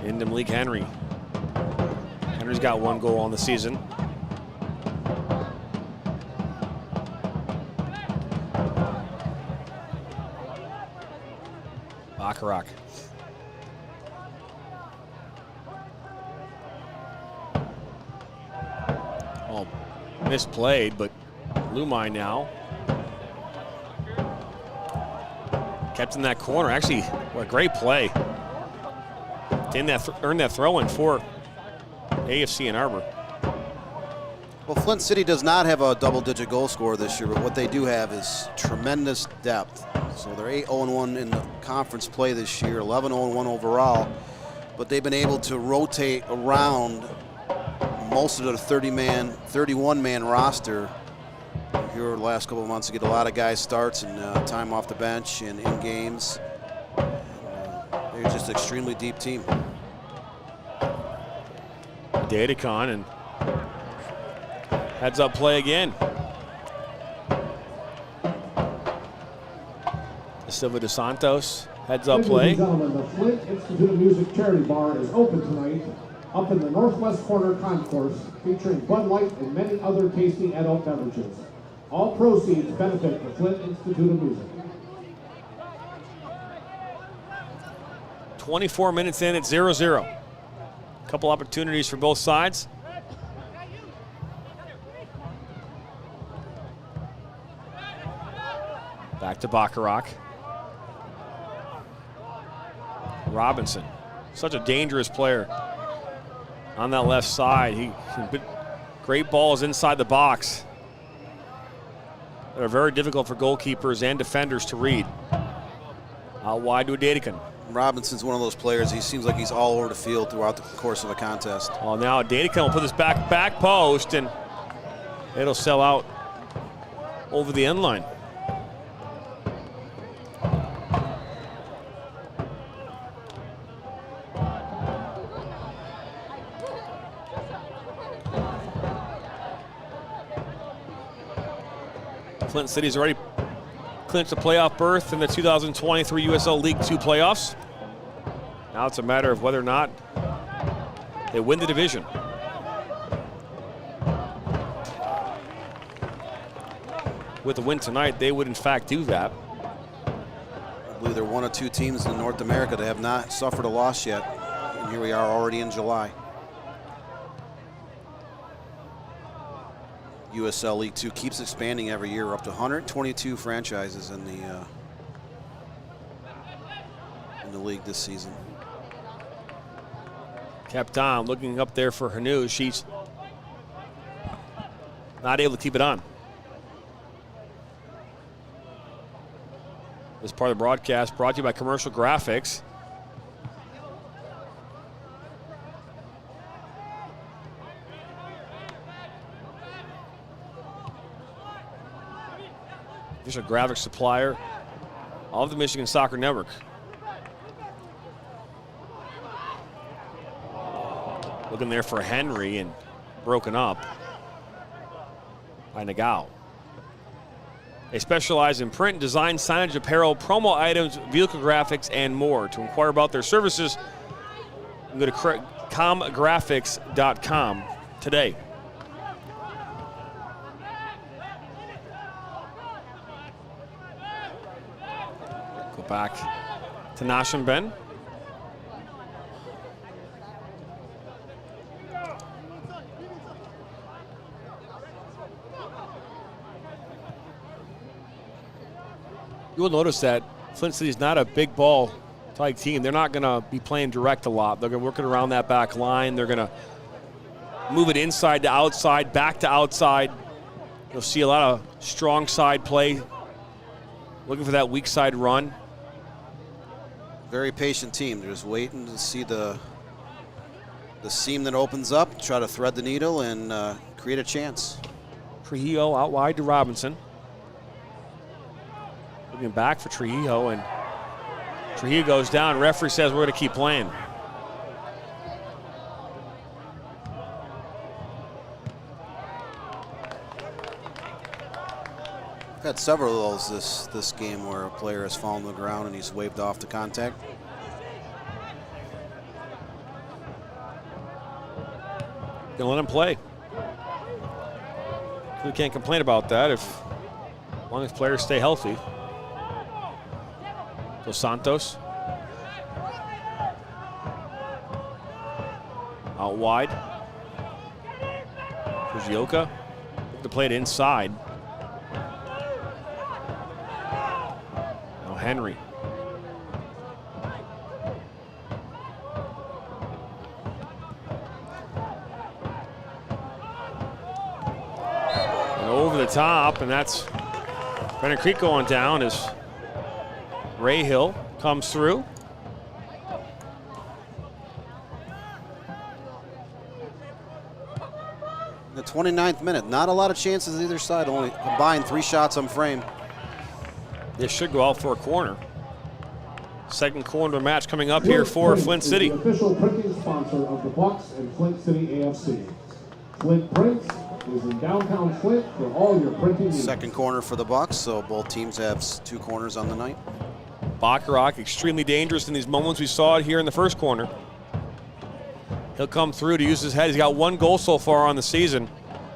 Into Malik Henry. Henry's got one goal on the season. Bacharach. Oh, misplayed, but Lumai now. Kept in that corner. Actually, what a great play. Earned that throw in for AFC Ann Arbor. Well, Flint City does not have a double-digit goal scorer this year, but what they do have is tremendous depth. So they're 8-0-1 in the conference play this year, 11-0-1 overall, but they've been able to rotate around most of the 31-man roster here the last couple of months to get a lot of guys starts and time off the bench and in games. They're just an extremely deep team. Adedikon and heads up play again. Silva de Santos heads up play. Ladies and gentlemen, the Flint Institute of Music Charity Bar is open tonight up in the northwest corner concourse, featuring Bud Light and many other tasty adult beverages. All proceeds benefit the Flint Institute of Music. 24 minutes in, it's 0-0. Couple opportunities for both sides. Back to Bacharach. Robinson, such a dangerous player on that left side. Great balls inside the box that are very difficult for goalkeepers and defenders to read. Out wide to Adedikan. Robinson's one of those players, he seems like he's all over the field throughout the course of a contest. Oh, now Adedikan will put this back post, and it'll sell out over the end line. Flint City's already clinched a playoff berth in the 2023 USL League 2 playoffs. Now it's a matter of whether or not they win the division. With a win tonight, they would in fact do that. I believe they're one of two teams in North America that have not suffered a loss yet. And here we are already in July. USL League 2 keeps expanding every year, up to 122 franchises in the league this season. Kept on looking up there for Hanu. She's not able to keep it on. This part of the broadcast brought to you by Commercial Graphics. Official graphics supplier of the Michigan Soccer Network. Looking there for Henry and broken up by Nagao. They specialize in print, design, signage, apparel, promo items, vehicle graphics, and more. To inquire about their services, you can go to comgraphics.com today. Go back to Nashim Ben. You will notice that Flint City is not a big ball type team. They're not going to be playing direct a lot. They're going to work it around that back line. They're going to move it inside to outside, back to outside. You'll see a lot of strong side play, looking for that weak side run. Very patient team. They're just waiting to see the seam that opens up, try to thread the needle and create a chance. Trujillo out wide to Robinson. Looking back for Trujillo, and Trujillo goes down. Referee says we're going to keep playing. I've had several of those this game where a player has fallen to the ground and he's waved off the contact. Gonna let him play. We can't complain about that as long as players stay healthy. Dos Santos out wide. Fujioka to play it inside. Now Henry. And over the top, and that's Brennan Creek going down as Ray Hill comes through. The 29th minute, not a lot of chances either side, only combined 3 shots on frame. This should go out for a corner. Second corner of the match coming up here for Flint City. The official printing sponsor of the Bucks and Flint City AFC. Flint Prints is in downtown Flint for all your printing needs. Second corner for the Bucks, so both teams have 2 corners on the night. Bacharach extremely dangerous in these moments. We saw it here in the first corner. He'll come through to use his head. He's got 1 goal so far on the season.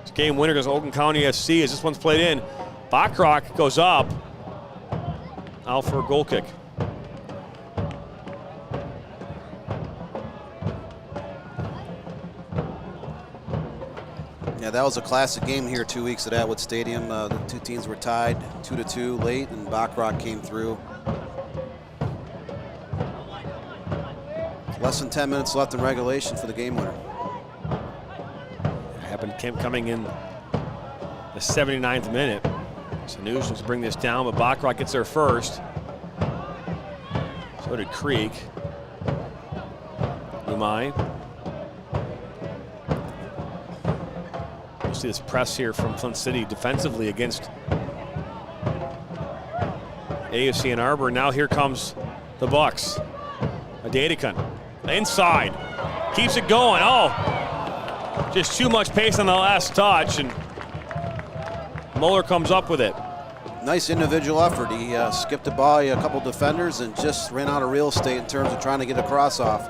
His game winner goes Oakland County FC as this one's played in. Bachrock goes up. Out for a goal kick. Yeah, that was a classic game here 2 weeks at Atwood Stadium. The two teams were tied 2-2 late, and Bachrock came through. Less than 10 minutes left in regulation for the game winner. Happened coming in the 79th minute. So News looks to bring this down, but Bachrock gets there first. So did Creek. Umai. We'll see this press here from Flint City defensively against AFC Ann Arbor. Now here comes the Bucks. Adedikun inside, keeps it going. Oh, just too much pace on the last touch, and Muller comes up with it. Nice individual effort. He skipped by a couple defenders and just ran out of real estate in terms of trying to get a cross off.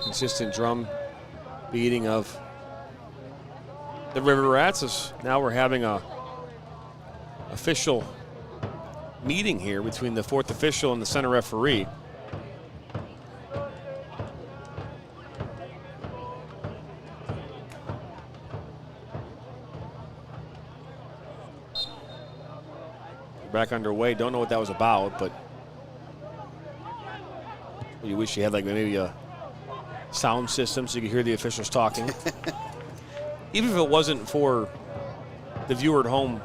Consistent drum beating of the River Rats. As now we're having a official meeting here between the 4th official and the center referee. Back underway. Don't know what that was about, but you wish you had like maybe a sound system so you could hear the officials talking. Even if it wasn't for the viewer at home,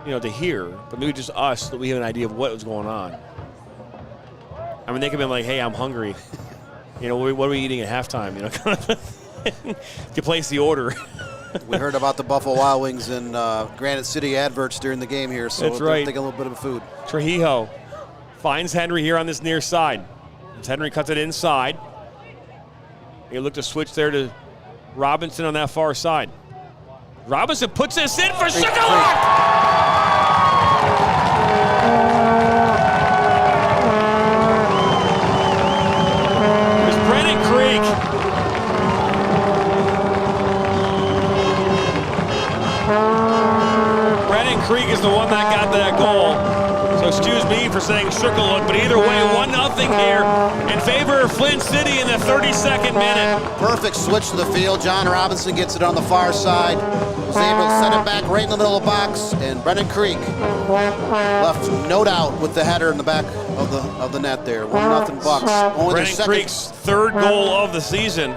you know, to hear, but maybe just us, that we have an idea of what was going on. I mean, they could have been like, hey, I'm hungry. You know, what are we eating at halftime? You know, kind of to place the order. We heard about the Buffalo Wild Wings and Granite City adverts during the game here, so that's right. Take a little bit of food. Trujillo finds Henry here on this near side. As Henry cuts it inside. He looked to switch there to Robinson on that far side. Robinson puts this in for Sugarlock! There's Brennan Creek. Brennan Creek is the one that got that goal. So excuse me for saying Sugarlock, but either way, 1-0 here in favor of Flint City in the 32nd minute. Perfect switch to the field. John Robinson gets it on the far side. Was able to send it back right in the middle of the box, and Brennan Creek left no doubt with the header in the back of the net there. 1-0 Bucks. Only Brennan Creek's 3rd goal of the season.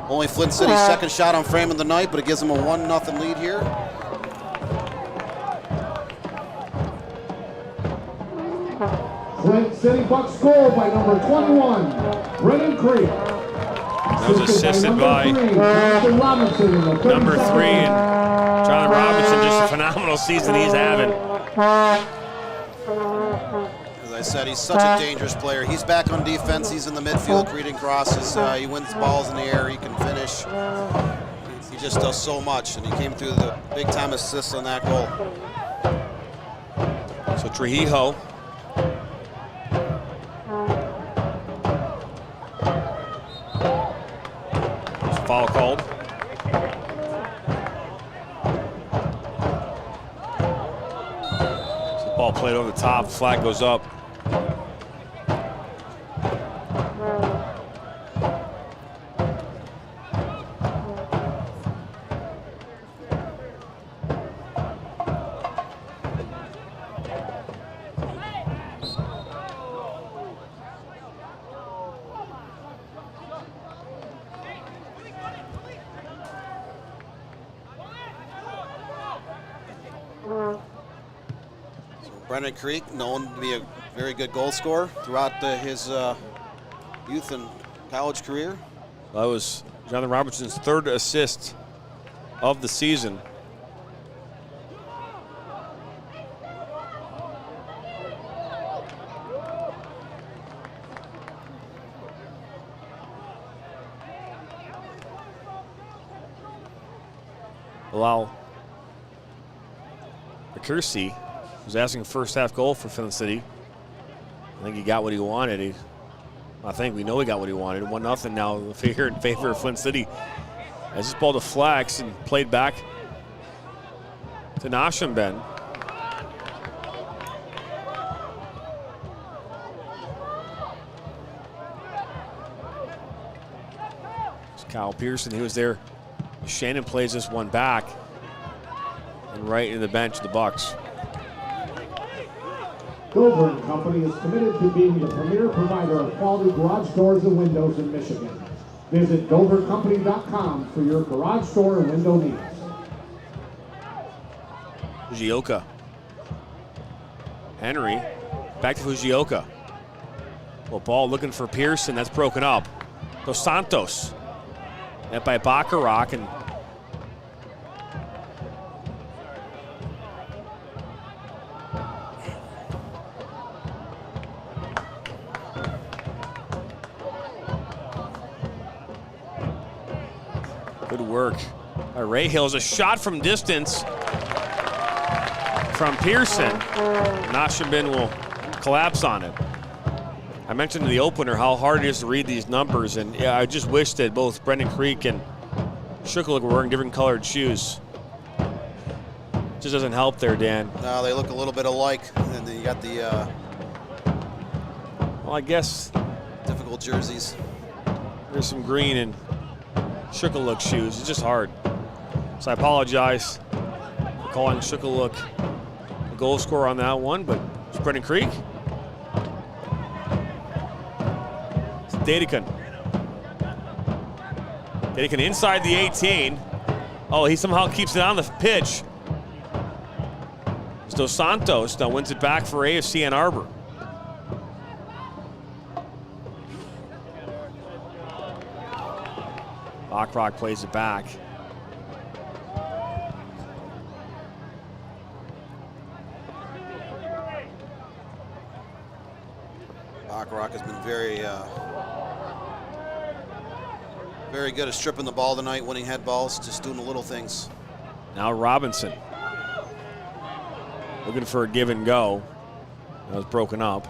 Only Flint City's 2nd shot on frame of the night, but it gives them a 1-0 lead here. Flint City Bucks goal by number 21, Brennan Creek. That was assisted by number 3, and Jonathan Robinson, just a phenomenal season he's having. As I said, he's such a dangerous player. He's back on defense. He's in the midfield creating crosses. He wins balls in the air. He can finish. He just does so much, and he came through the big-time assist on that goal. So Trujillo. Foul called. So ball played over the top. Flag goes up. Brennan Creek, known to be a very good goal scorer throughout his youth and college career. That was Jonathan Robertson's 3rd assist of the season. allow McCursey, who's asking first half goal for Flint City. I think he got what he wanted. I think we know he got what he wanted. 1-0 now in favor of Flint City. As this ball deflects and played back to Nashamben. Kyle Pearson, he was there. Shannon plays this one back and right into the bench of the Bucks. Dover & Company is committed to being the premier provider of quality garage doors and windows in Michigan. Visit dovercompany.com for your garage door and window needs. Fujioka. Henry, back to Fujioka. Well, ball looking for Pearson, that's broken up. Dos Santos. Net by Bacharach, and good work by Ray Hills. A shot from distance from Pearson. Nashabin will collapse on it. I mentioned in the opener how hard it is to read these numbers, and yeah, I just wish that both Brendan Creek and Shukaluk were wearing different colored shoes. Just doesn't help there, Dan. No, they look a little bit alike, and then you got the well, I guess difficult jerseys. There's some green in Shukaluk shoes. It's just hard. So I apologize for calling Shukaluk a goal scorer on that one, but it's Brendan Creek. Dadekin inside the 18. Oh, he somehow keeps it on the pitch. Dos Santos now wins it back for AFC Ann Arbor. Bacharach plays it back. Bacharach has been very good at stripping the ball tonight, winning head balls, just doing the little things. Now Robinson. Looking for a give and go. That was broken up.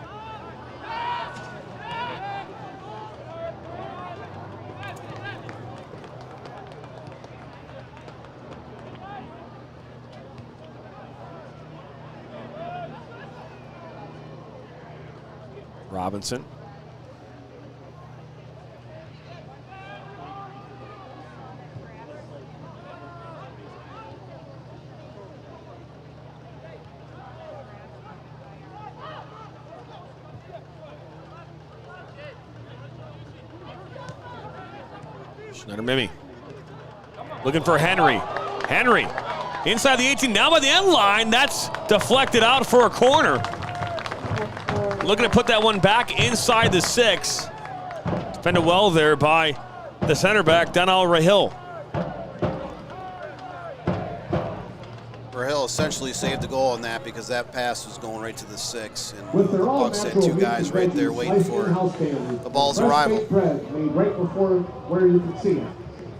Robinson. Schneider Mimi. Looking for Henry. Henry inside the 18, now by the end line. That's deflected out for a corner. Looking to put that one back inside the 6. Defended well there by the center back, Donald Rahil. Rahil essentially saved the goal on that because that pass was going right to the 6. And the Bucks had two guys right there waiting for the ball's arrival. Made right before where you can see it.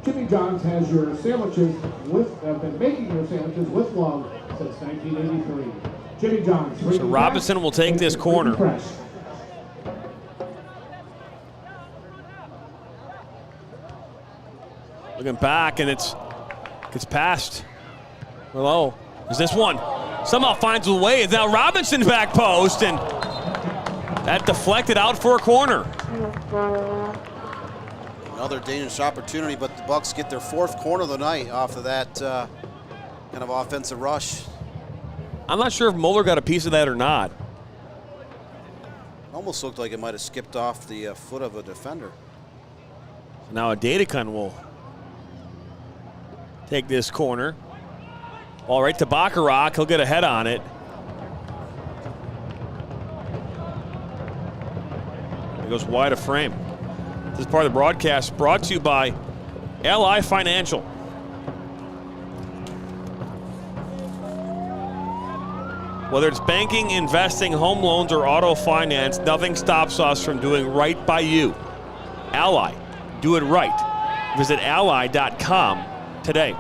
Jimmy John's has your sandwiches have been making your sandwiches with love since 1983. Jimmy John's. So Robinson will take this corner. Looking back, and gets past. Hello. Is this one? Somehow finds a way. It's now Robinson's back post, and that deflected out for a corner. Another dangerous opportunity, but the Bucks get their 4th corner of the night off of that kind of offensive rush. I'm not sure if Moeller got a piece of that or not. Almost looked like it might have skipped off the foot of a defender. Now a Dadekin will take this corner. Ball right to Bacharach. He'll get a head on it. It goes wide of frame. This is part of the broadcast brought to you by Ally Financial. Whether it's banking, investing, home loans, or auto finance, nothing stops us from doing right by you. Ally, do it right. Visit ally.com today.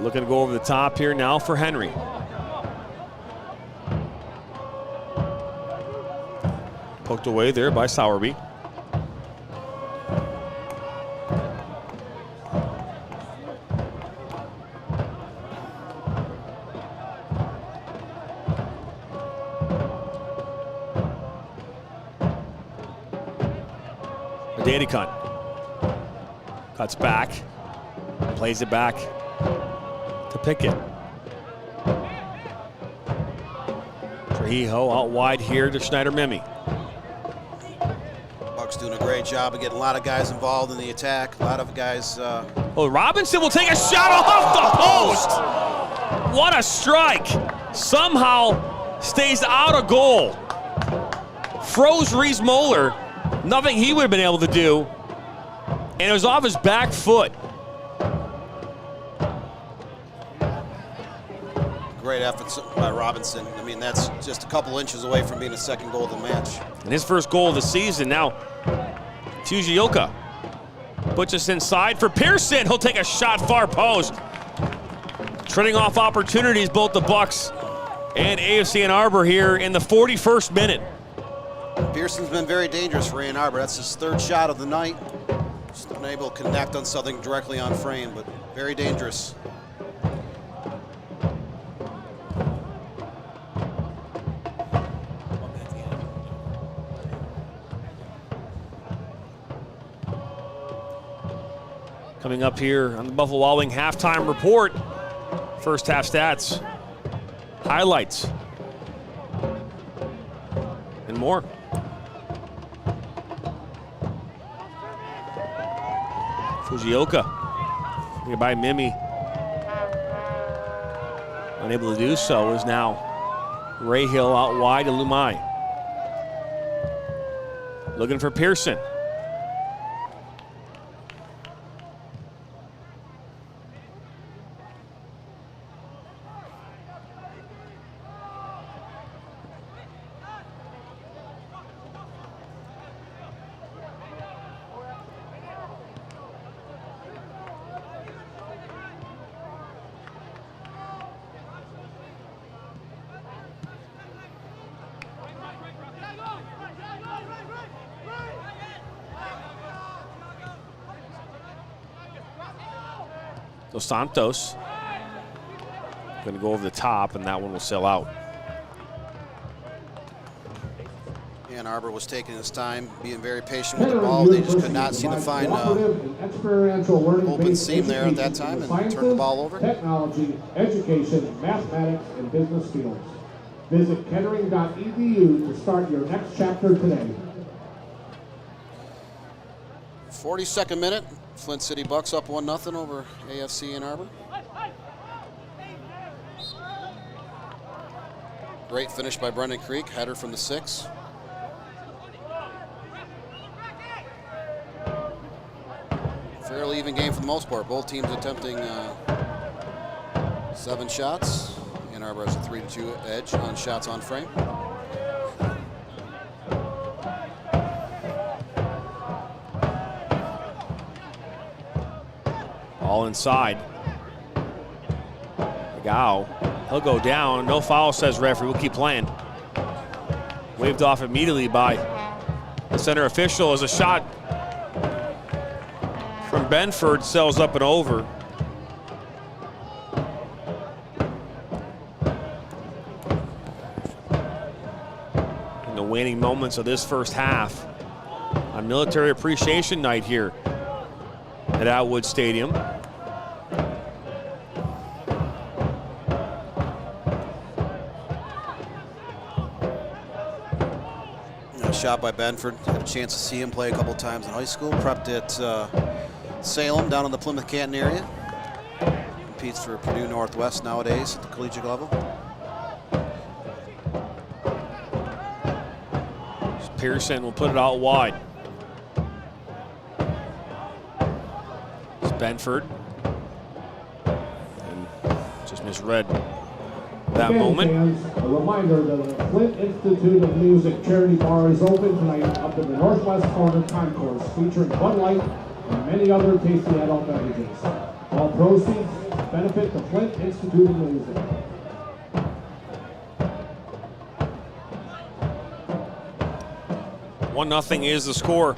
Looking to go over the top here now for Henry. Poked away there by Sowerby. Adedikun cuts back, plays it back to Pickett. Trujillo out wide here to Schneider-Mimi. Buck's doing a great job of getting a lot of guys involved in the attack. A lot of guys. Oh, Robinson will take a shot off the post. What a strike. Somehow stays out of goal. Froze Reese Moeller. Nothing he would have been able to do. And it was off his back foot. Great effort by Robinson. I mean, that's just a couple inches away from being a second goal of the match. And his first goal of the season. Now, Fujioka puts us inside for Pearson. He'll take a shot far post. Trading off opportunities, both the Bucks and AFC Ann Arbor here in the 41st minute. Pearson's been very dangerous for Ann Arbor. That's his third shot of the night. Just unable to connect on something directly on frame, but very dangerous. Coming up here on the Buffalo Wild Wing halftime report. First half stats, highlights, and more. Fujioka, by Mimi, unable to do so, is now Ray Hill out wide to Lumai. Looking for Pearson. Dos Santos going to go over the top, and that one will sail out. Ann Arbor was taking his time, being very patient with the ball. They just could not seem to find open seam there at that time and turn the ball over. Technology, education, mathematics, and business fields. Visit kettering.edu to start your next chapter today. 42nd minute. Flint City Bucks up 1-0 over AFC Ann Arbor. Great finish by Brendan Creek, header from the 6. Fairly even game for the most part. Both teams attempting 7 shots. Ann Arbor has a 3-2 edge on shots on frame. All inside. Gao, he'll go down. No foul, says referee. We'll keep playing. Waved off immediately by the center official as a shot from Benford sails up and over. In the waning moments of this first half on Military Appreciation Night here at Atwood Stadium. Shot by Benford. Had a chance to see him play a couple times in high school. Prepped at Salem down in the Plymouth Canton area. Competes for Purdue Northwest nowadays at the collegiate level. Pearson will put it out wide. It's Benford. And just misread that moment. Fans, a reminder that the Flint Institute of Music charity bar is open tonight up in the northwest corner concourse, featuring Bud Light and many other tasty adult beverages. All proceeds benefit the Flint Institute of Music. One nothing is the score.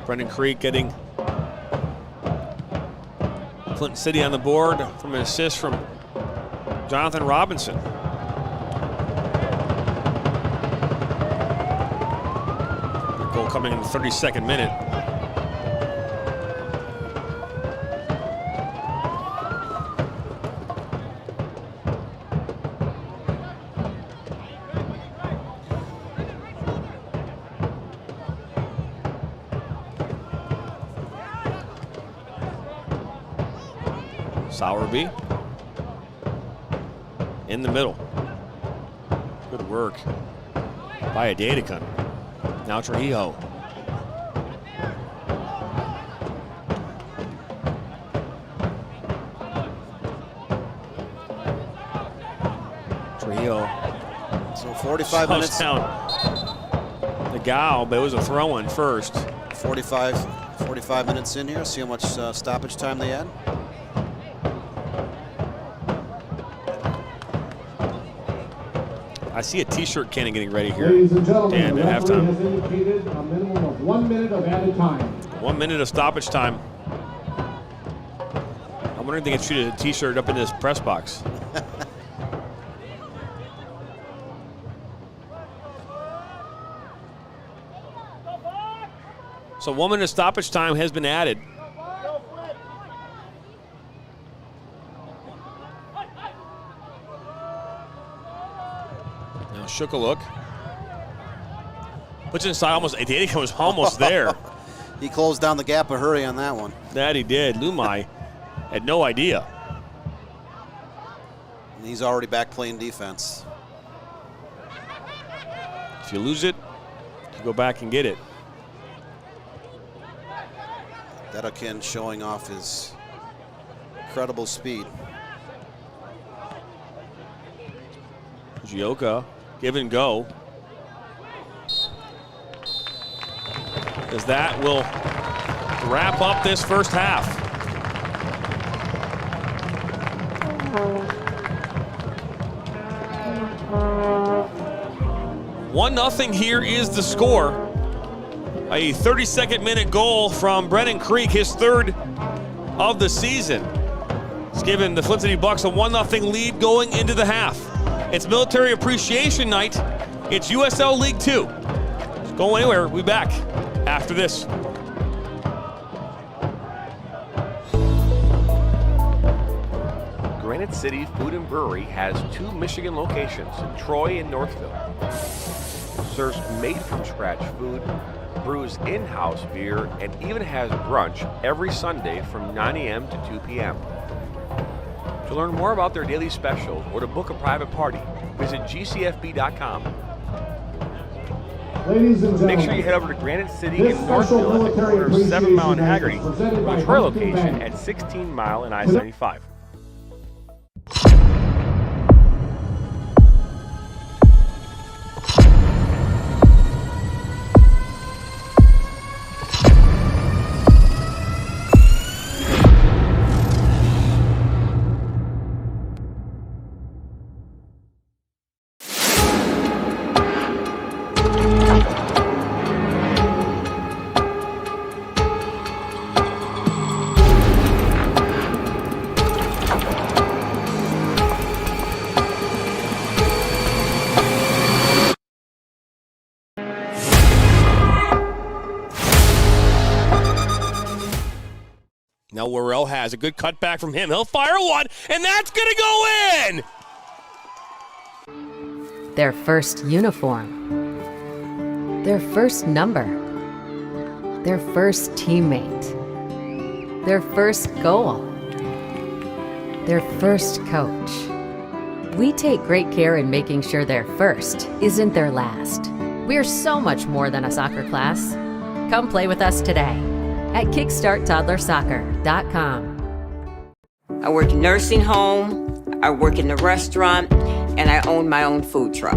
Brendan Creek getting Clinton City on the board from an assist from Jonathan Robinson. The goal coming in the 32nd minute. Sowerby in the middle. Good work by Adedekun. Now Trujillo. Trujillo. So 45 minutes. Down the Gow, but it was a throw-in first. 45 minutes in here. See how much stoppage time they had. I see a t-shirt cannon getting ready here. Ladies and gentlemen, the at referee halftime. has indicated a minimum of 1 minute of added time. 1 minute of stoppage time. I'm wondering if they can shoot a t-shirt up in this press box. So 1 minute of stoppage time has been added. Now shook a look. Puts it inside almost. Adedekun was almost there. He closed down the gap a hurry on that one. That he did. Lumai had no idea. And he's already back playing defense. If you lose it, you go back and get it. Adedekun showing off his incredible speed. Gioka, give and go. Because that will wrap up this first half. One nothing here is the score. A 32nd minute goal from Brennan Creek, his third of the season. It's given the Flint City Bucks a 1-0 lead going into the half. It's Military Appreciation Night. It's USL League 2. Don't go anywhere. We'll be back after this. Granite City Food and Brewery has 2 Michigan locations in Troy and Northville. Serves made-from-scratch food, brews in-house beer, and even has brunch every Sunday from 9 a.m. to 2 p.m. To learn more about their daily specials or to book a private party, visit gcfb.com. Ladies and gentlemen, make sure you head over to Granite City this in Northville at the corner of 7 Mile and appreciation Haggerty, is presented or by the Troy Huntington location Bank. at 16 Mile and I-75. Now Worrell has a good cutback from him. He'll fire one, and that's going to go in! Their first uniform. Their first number. Their first teammate. Their first goal. Their first coach. We take great care in making sure their first isn't their last. We're so much more than a soccer class. Come play with us today at kickstarttoddlersoccer.com. I work in nursing home, I work in the restaurant, and I own my own food truck.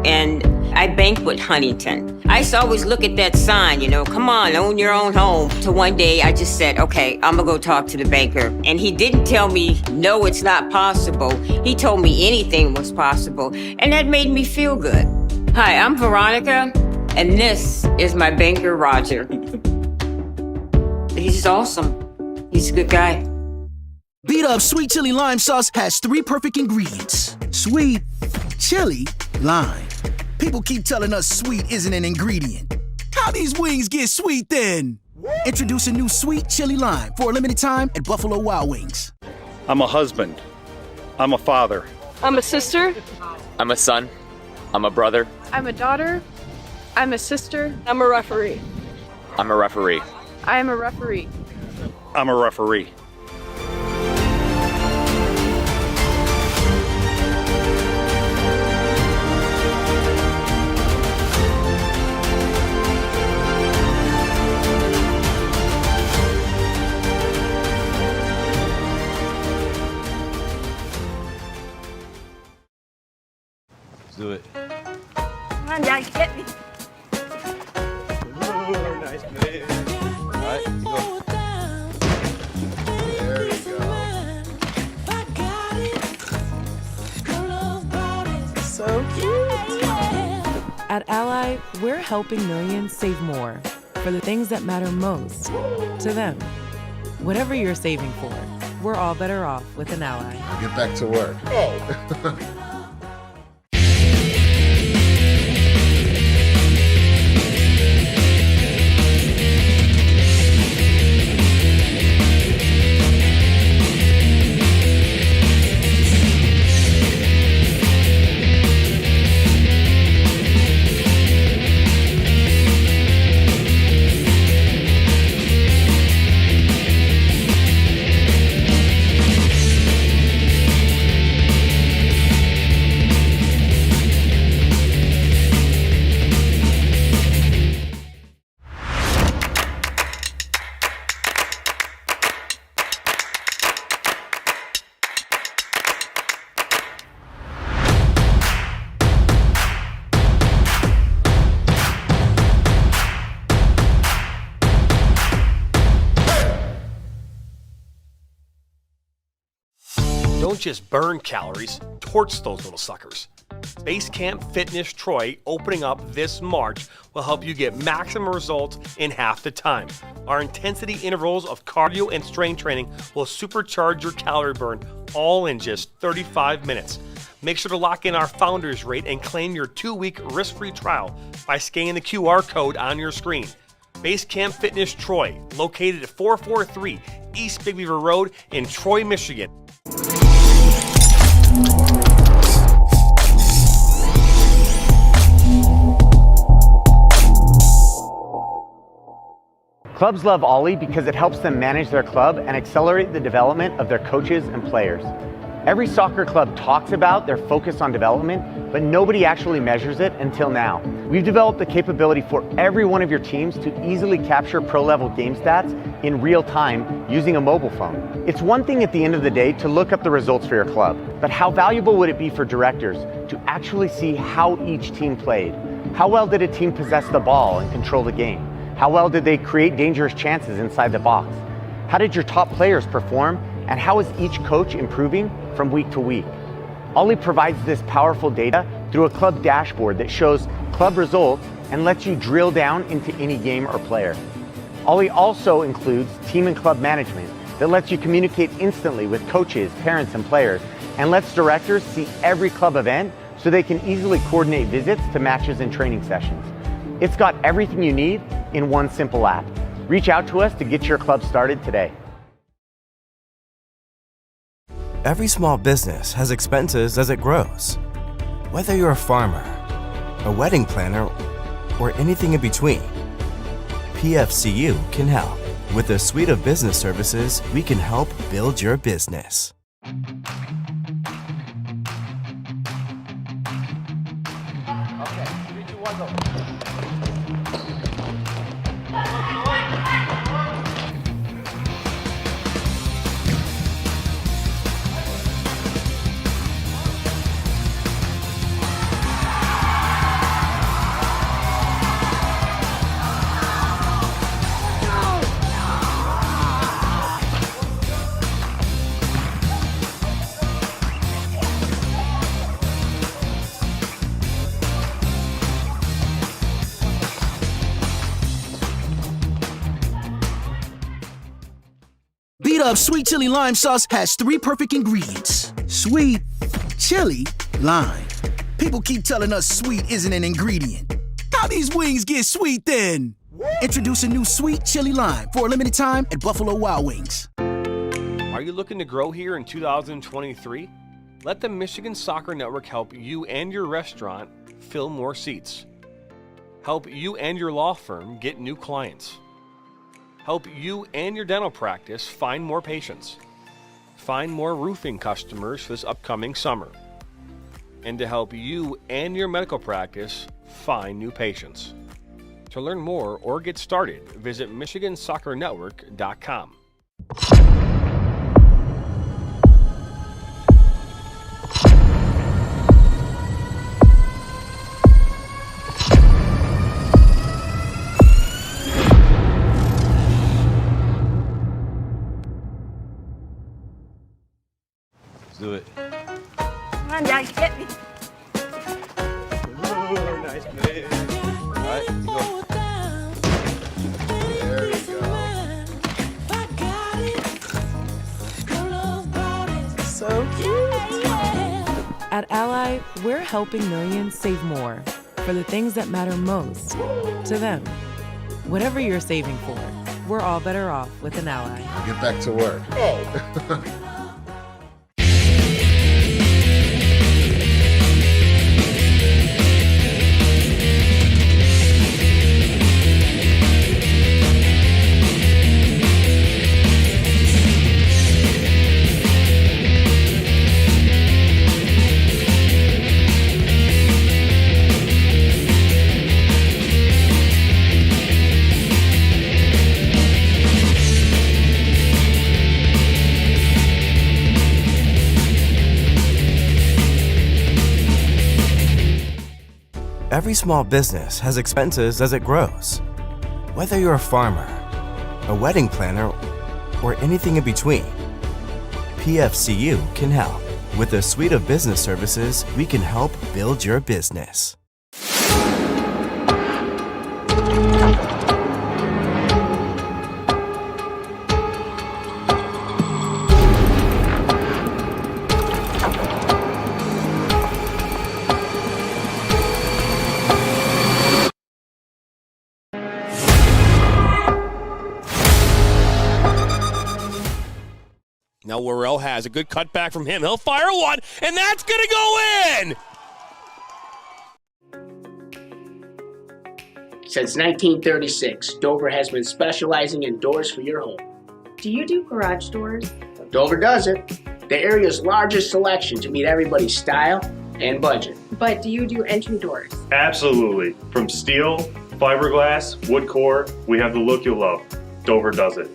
And I bank with Huntington. I used to always look at that sign, come on, own your own home. Till one day I just said, okay, I'm gonna go talk to the banker. And he didn't tell me, no, it's not possible. He told me anything was possible. And that made me feel good. Hi, I'm Veronica, and this is my banker, Roger. He's awesome. He's a good guy. Beat Up Sweet Chili Lime Sauce has 3 perfect ingredients. Sweet, chili, lime. People keep telling us sweet isn't an ingredient. How these wings get sweet then? Introduce a new Sweet Chili Lime for a limited time at Buffalo Wild Wings. I'm a husband. I'm a father. I'm a sister. I'm a son. I'm a brother. I'm a daughter. I'm a sister. I'm a referee. I'm a referee. I am a referee. I'm a referee. Let's do it. Come on, Dad, get me. Ooh, nice play. All right, you go. There you go. So cute. At Ally, we're helping millions save more for the things that matter most to them. Whatever you're saving for, we're all better off with an Ally. Get back to work. Oh. Don't just burn calories, torch those little suckers. Base Camp Fitness Troy opening up this March will help you get maximum results in half the time. Our intensity intervals of cardio and strength training will supercharge your calorie burn all in just 35 minutes. Make sure to lock in our founders rate and claim your 2-week risk-free trial by scanning the QR code on your screen. Base Camp Fitness Troy, located at 443 East Big Beaver Road in Troy, Michigan. Clubs love Ollie because it helps them manage their club and accelerate the development of their coaches and players. Every soccer club talks about their focus on development, but nobody actually measures it until now. We've developed the capability for every one of your teams to easily capture pro-level game stats in real time using a mobile phone. It's one thing at the end of the day to look up the results for your club, but how valuable would it be for directors to actually see how each team played? How well did a team possess the ball and control the game? How well did they create dangerous chances inside the box? How did your top players perform? And how is each coach improving from week to week? Ollie provides this powerful data through a club dashboard that shows club results and lets you drill down into any game or player. Ollie also includes team and club management that lets you communicate instantly with coaches, parents, and players, and lets directors see every club event so they can easily coordinate visits to matches and training sessions. It's got everything you need in one simple app. Reach out to us to get your club started today. Every small business has expenses as it grows. Whether you're a farmer, a wedding planner, or anything in between, PFCU can help. With a suite of business services, we can help build your business. Club's sweet chili lime sauce has 3 perfect ingredients. Sweet, chili, lime. People keep telling us sweet isn't an ingredient. How these wings get sweet then? Introducing new sweet chili lime for a limited time at Buffalo Wild Wings. Are you looking to grow here in 2023? Let the Michigan Soccer Network help you and your restaurant fill more seats. Help you and your law firm get new clients. Help you and your dental practice find more patients. Find more roofing customers for this upcoming summer. And to help you and your medical practice find new patients. To learn more or get started, visit MichiganSoccerNetwork.com. Let's do it. Come on, Dad, get me. Ooh, nice play. All right, you go. There you go. So cute. At Ally, we're helping millions save more for the things that matter most to them. Whatever you're saving for, we're all better off with an Ally. Get back to work. Every small business has expenses as it grows. Whether you're a farmer, a wedding planner, or anything in between, PFCU can help. With a suite of business services, we can help build your business. Now Worrell has a good cutback from him. He'll fire one, and that's going to go in! Since 1936, Dover has been specializing in doors for your home. Do you do garage doors? Dover does it. The area's largest selection to meet everybody's style and budget. But do you do entry doors? Absolutely. From steel, fiberglass, wood core, we have the look you'll love. Dover does it.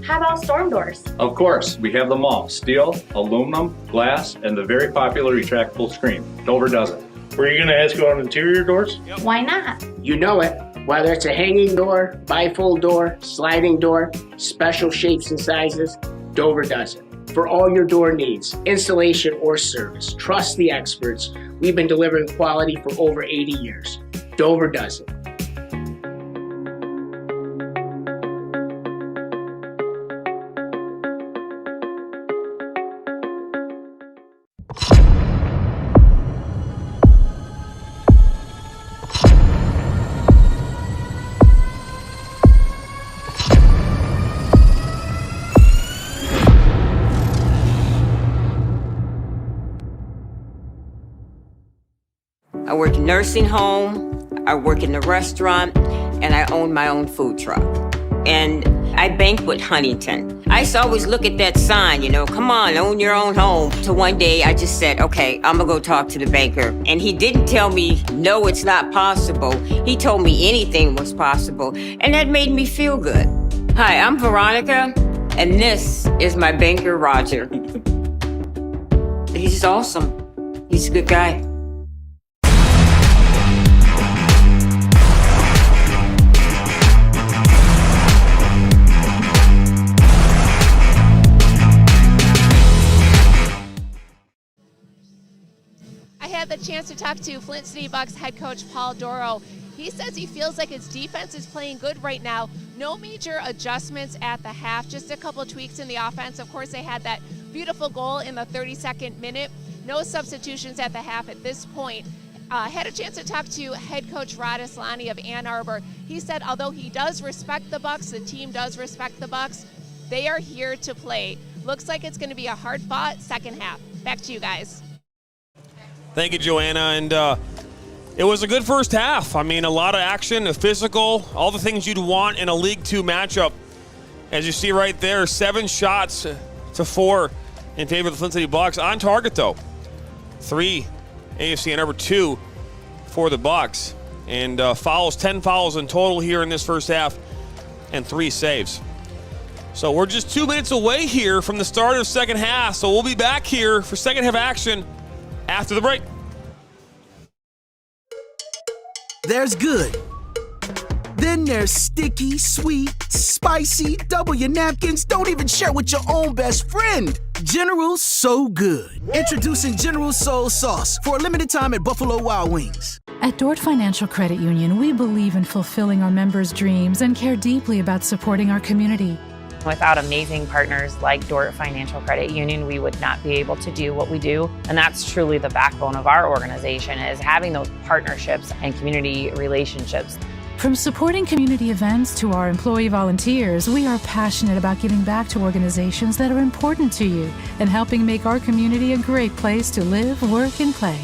How about storm doors? Of course, we have them all. Steel, aluminum, glass, and the very popular retractable screen. Dover does it. Were you going to ask about interior doors? Yep. Why not? You know it. Whether it's a hanging door, bifold door, sliding door, special shapes and sizes, Dover does it. For all your door needs, installation or service, trust the experts. We've been delivering quality for over 80 years. Dover does it. I work in nursing home, I work in the restaurant, and I own my own food truck. And I banquet Huntington. I used to always look at that sign, come on, own your own home. Till one day I just said, okay, I'm gonna go talk to the banker. And he didn't tell me, no, it's not possible. He told me anything was possible. And that made me feel good. Hi, I'm Veronica, and this is my banker, Roger. He's awesome. He's a good guy. I had the chance to talk to Flint City Bucks head coach Paul Doro. He says he feels like his defense is playing good right now. No major adjustments at the half, just a couple tweaks in the offense. Of course, they had that beautiful goal in the 32nd minute. No substitutions at the half at this point. Had a chance to talk to head coach Rod Islani of Ann Arbor. He said although he does respect the Bucks, the team does respect the Bucks, they are here to play. Looks like it's going to be a hard-fought second half. Back to you guys. Thank you, Joanna. And it was a good first half. I mean, a lot of action, a physical, all the things you'd want in a League Two matchup. As you see right there, 7 shots to 4 in favor of the Flint City Bucks. On target, though. 3 AFC Ann Arbor, 2 for the Bucks. And fouls, 10 fouls in total here in this first half, and 3 saves. So we're just 2 minutes away here from the start of second half. So we'll be back here for second half action after the break. There's good. Then there's sticky, sweet, spicy, double your napkins, don't even share with your own best friend. General So Good. Introducing General Soul Sauce for a limited time at Buffalo Wild Wings. At Dort Financial Credit Union, we believe in fulfilling our members' dreams and care deeply about supporting our community. Without amazing partners like Dort Financial Credit Union, we would not be able to do what we do. And that's truly the backbone of our organization, is having those partnerships and community relationships. From supporting community events to our employee volunteers, we are passionate about giving back to organizations that are important to you and helping make our community a great place to live, work, and play.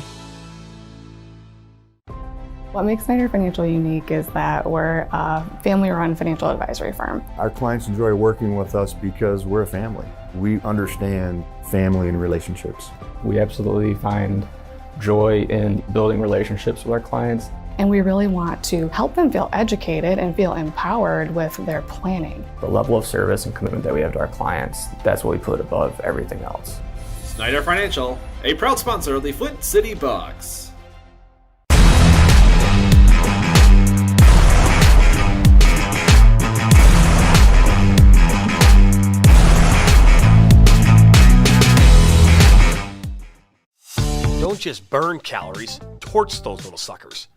What makes Snyder Financial unique is that we're a family-run financial advisory firm. Our clients enjoy working with us because we're a family. We understand family and relationships. We absolutely find joy in building relationships with our clients. And we really want to help them feel educated and feel empowered with their planning. The level of service and commitment that we have to our clients, that's what we put above everything else. Snyder Financial, a proud sponsor of the Flint City Bucks. Don't just burn calories, torch those little suckers.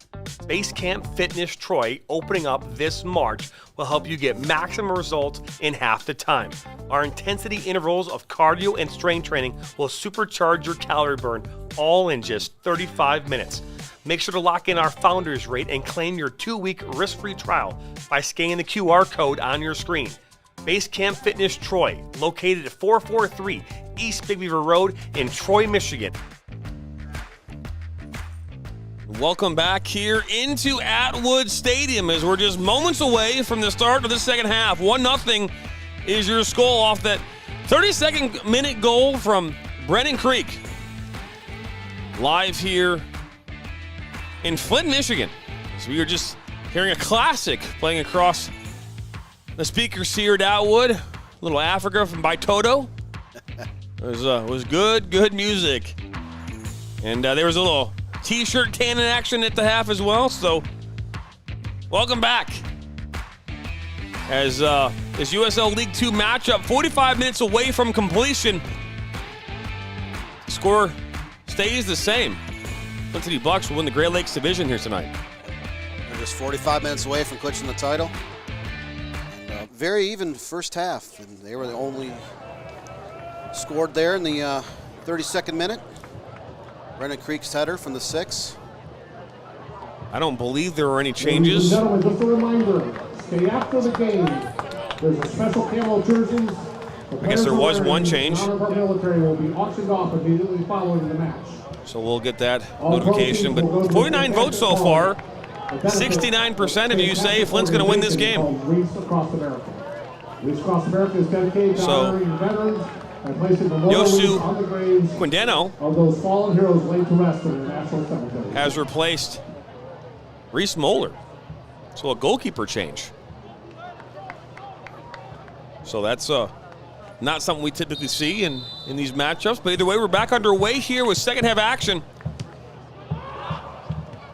Basecamp Fitness Troy opening up this March will help you get maximum results in half the time. Our intensity intervals of cardio and strength training will supercharge your calorie burn all in just 35 minutes. Make sure to lock in our founders rate and claim your 2-week risk-free trial by scanning the QR code on your screen. Basecamp Fitness Troy, located at 443 East Big Beaver Road in Troy, Michigan. Welcome back here into Atwood Stadium as we're just moments away from the start of the second half. 1-0 is your score off that 32nd minute goal from Brennan Creek. Live here in Flint, Michigan. So we are just hearing a classic playing across the speakers here at Atwood. A little Africa from by Toto. It was good music. And there was a little T-shirt tanning action at the half as well. So, welcome back. As this USL League 2 matchup, 45 minutes away from completion. The score stays the same. Flint City Bucks will win the Great Lakes Division here tonight. They're just 45 minutes away from clinching the title. And, very even first half, and they were the only scored there in the 32nd minute. Brennan Creek's header from the 6. I don't believe there were any changes. Ladies and gentlemen, just a reminder, stay after the game. There's a special camo jerseys. I guess there was one change. The honor of our military will be auctioned off immediately following the match. So we'll get that notification. But 49 votes so far. 69% of you say Flint's going to win this game. Reefs Across America. Reefs Across America is dedicated to honoring veterans and placing memorial wreaths on the graves Quindeno of those fallen heroes laid to rest in the National Cemetery. has replaced Reese Moeller. So a goalkeeper change. So that's not something we typically see in these matchups. But either way, we're back underway here with second half action.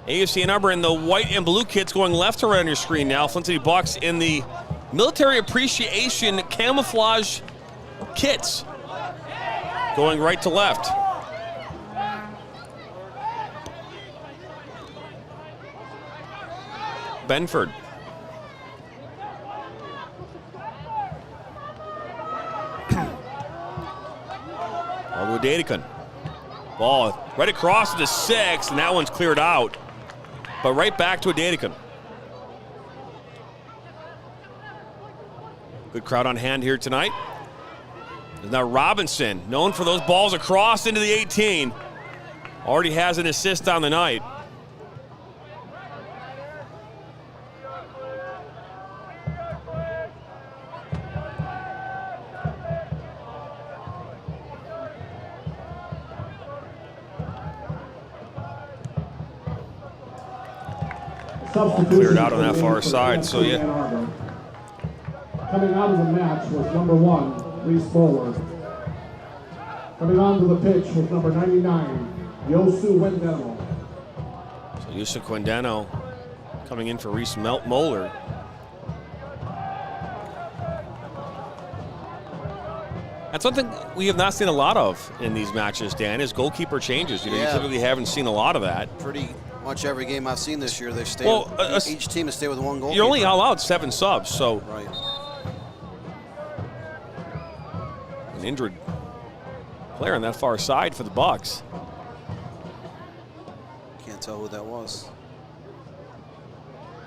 AFC Ann Arbor in the white and blue kits going left to right on your screen now. Flint City Bucks in the military appreciation camouflage kits going right to left. Benford. All to Adekun. Ball right across to the 6, and that one's cleared out. But right back to Adekun. Good crowd on hand here tonight. There's now Robinson, known for those balls across into the 18. Already has an assist on the night. Cleared out on that far side, so yeah. Coming out of the match was number 1, Reese Bowler. Coming onto the pitch was number 99, Yosu Wendell. So Yosu Quindano coming in for Reese Moeller. That's something we have not seen a lot of in these matches, Dan, is goalkeeper changes. You know, you typically haven't seen a lot of that. Pretty much every game I've seen this year, they've stayed. Each team has stayed with one goal. You're only allowed 7 subs, so. Right. An injured player on that far side for the Bucks. Can't tell who that was.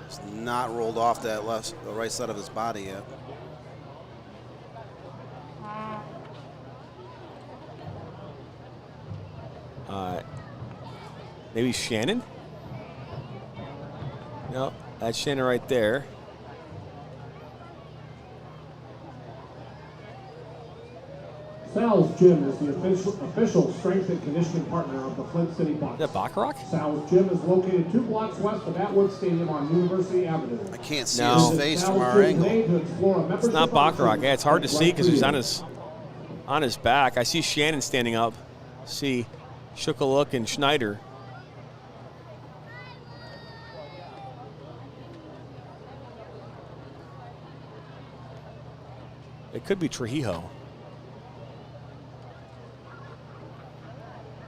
It's not rolled off that the right side of his body yet. Maybe Shannon? No, that's Shannon right there. Sal's Gym is the official strength and conditioning partner of the Flint City Bucks. Is that Bacharach? Sal's Gym is located 2 blocks west of Atwood Stadium on University Avenue. I can't see his face from our angle. It's not Bacharach. Yeah, it's hard to see because he's on his back. I see Shannon standing up. See Shukaluk and Schneider. It could be Trujillo.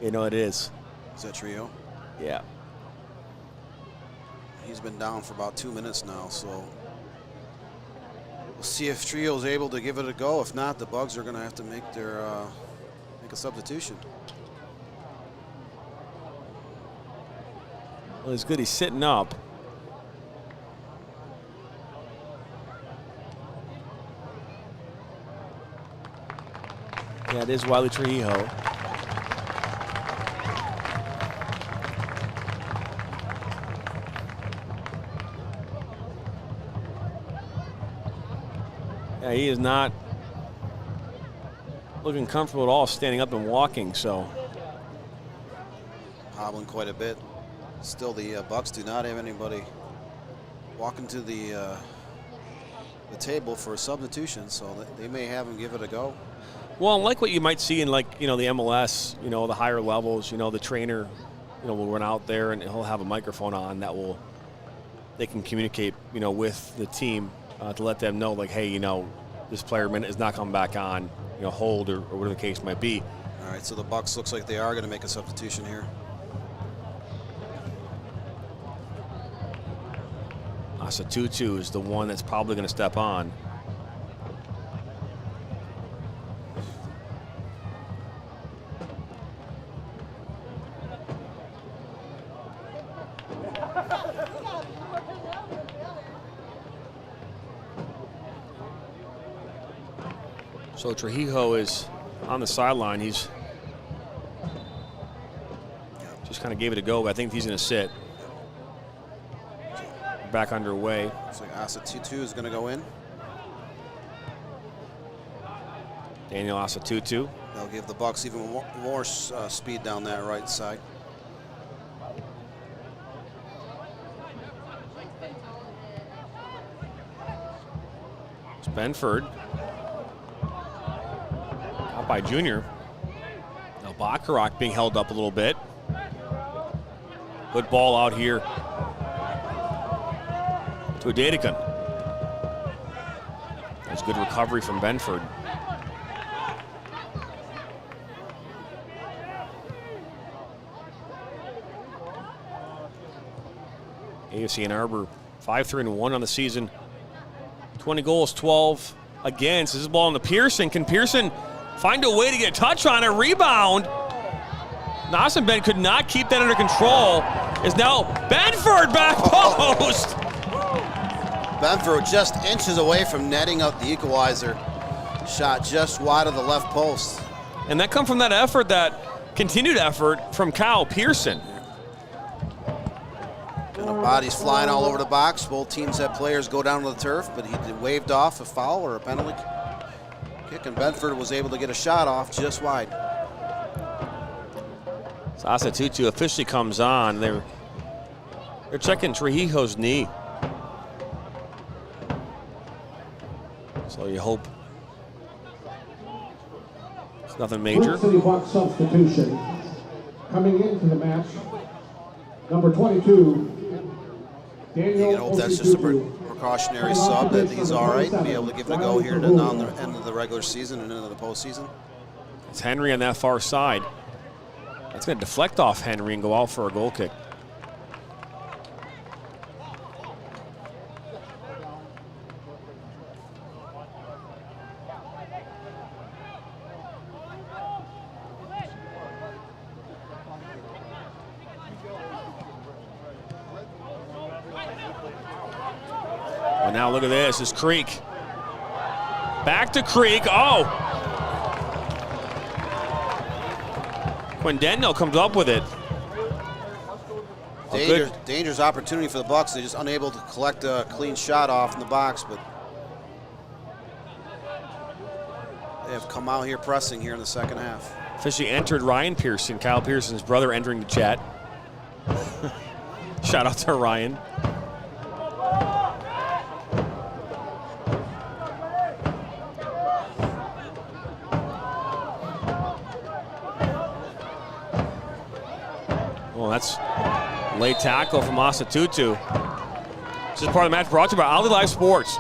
You know it is. Is that Trio? Yeah. He's been down for about 2 minutes now, so we'll see if Trio's able to give it a go. If not, the Bugs are going to have to make their make a substitution. Well, it's good he's sitting up. Yeah, it is Wiley Trujillo. Yeah, he is not looking comfortable at all standing up and walking, so. Hobbling quite a bit. Still, the Bucks do not have anybody walking to the table for a substitution, so they may have him give it a go. Well, like what you might see in, like, you know, the MLS, you know, the higher levels, you know, the trainer, you know, will run out there and he'll have a microphone on that they can communicate, you know, with the team to let them know, like, hey, you know, this player is not coming back on, you know, hold or whatever the case might be. All right, so the Bucks looks like they are going to make a substitution here. Asatutu is the one that's probably going to step on. So Trujillo is on the sideline. He's just kind of gave it a go, but I think he's going to sit. Back underway. Looks like Asatutu is going to go in. Daniel Asatutu. They'll give the Bucks even more speed down that right side. It's Benford. Out by Junior. Now Bacharach being held up a little bit. Good ball out here to Adekun. That's good recovery from Benford. AFC Ann Arbor 5-3-1 on the season. 20 goals, 12 against. This is ball on the Pearson. Can Pearson find a way to get a touch on it? Rebound. Nossenben could not keep that under control. Is now Benford back post. Benford just inches away from netting up the equalizer. Shot just wide of the left post. And that come from that effort, that continued effort from Kyle Pearson. And the bodies flying all over the box. Both teams had players go down to the turf, but he waved off a foul or a penalty kick, and Benford was able to get a shot off just wide. Asatutu officially comes on. They're checking Trejijo's knee. So you hope it's nothing major. City Bucks substitution. Coming into the match, number 22, Daniel. You can hope that's just a precautionary sub, that he's all right and be able to give it a go here to on the end of the regular season and into the postseason. It's Henry on that far side. That's going to deflect off Henry and go out for a goal kick. And now look at this. This is Creek. Back to Creek. Oh! Quindeno comes up with it. Dangerous opportunity for the Bucks. They're just unable to collect a clean shot off in the box, but they have come out here pressing here in the second half. Officially entered Ryan Pearson, Kyle Pearson's brother, entering the chat. Shout out to Ryan. Well, that's late tackle from Asatutu. This is part of the match brought to you by Ali Live Sports.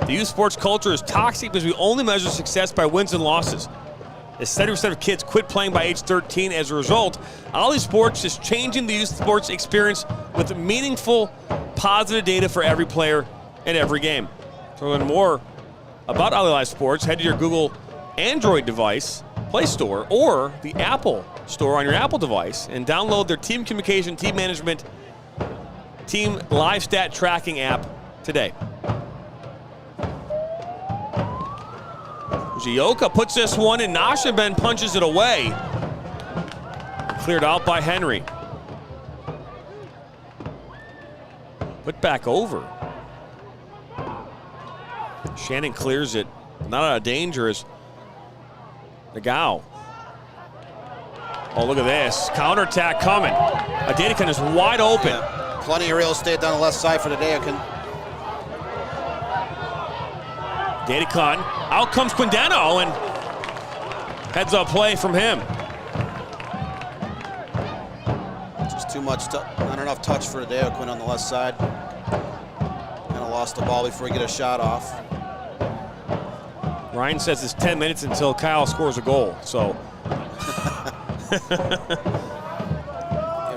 The youth sports culture is toxic because we only measure success by wins and losses. As 70% of kids quit playing by age 13 as a result, Ali Sports is changing the youth sports experience with meaningful, positive data for every player and every game. To learn more about Ali Live Sports, head to your Google Android device, Play Store, or the Apple Store on your Apple device and download their team communication, team management, team live stat tracking app today. Gioka puts this one in. Nossenben punches it away. Cleared out by Henry. Put back over. Shannon clears it. Not out of danger is Nagao. Oh, look at this. Counterattack coming. Adedikan is wide open. Yeah, plenty of real estate down the left side for Adedikan. Adedikan. Out comes Quindeno, and heads up play from him. Just too much, not enough touch for Adedikan on the left side. Kind of lost the ball before he get a shot off. Ryan says it's 10 minutes until Kyle scores a goal, so.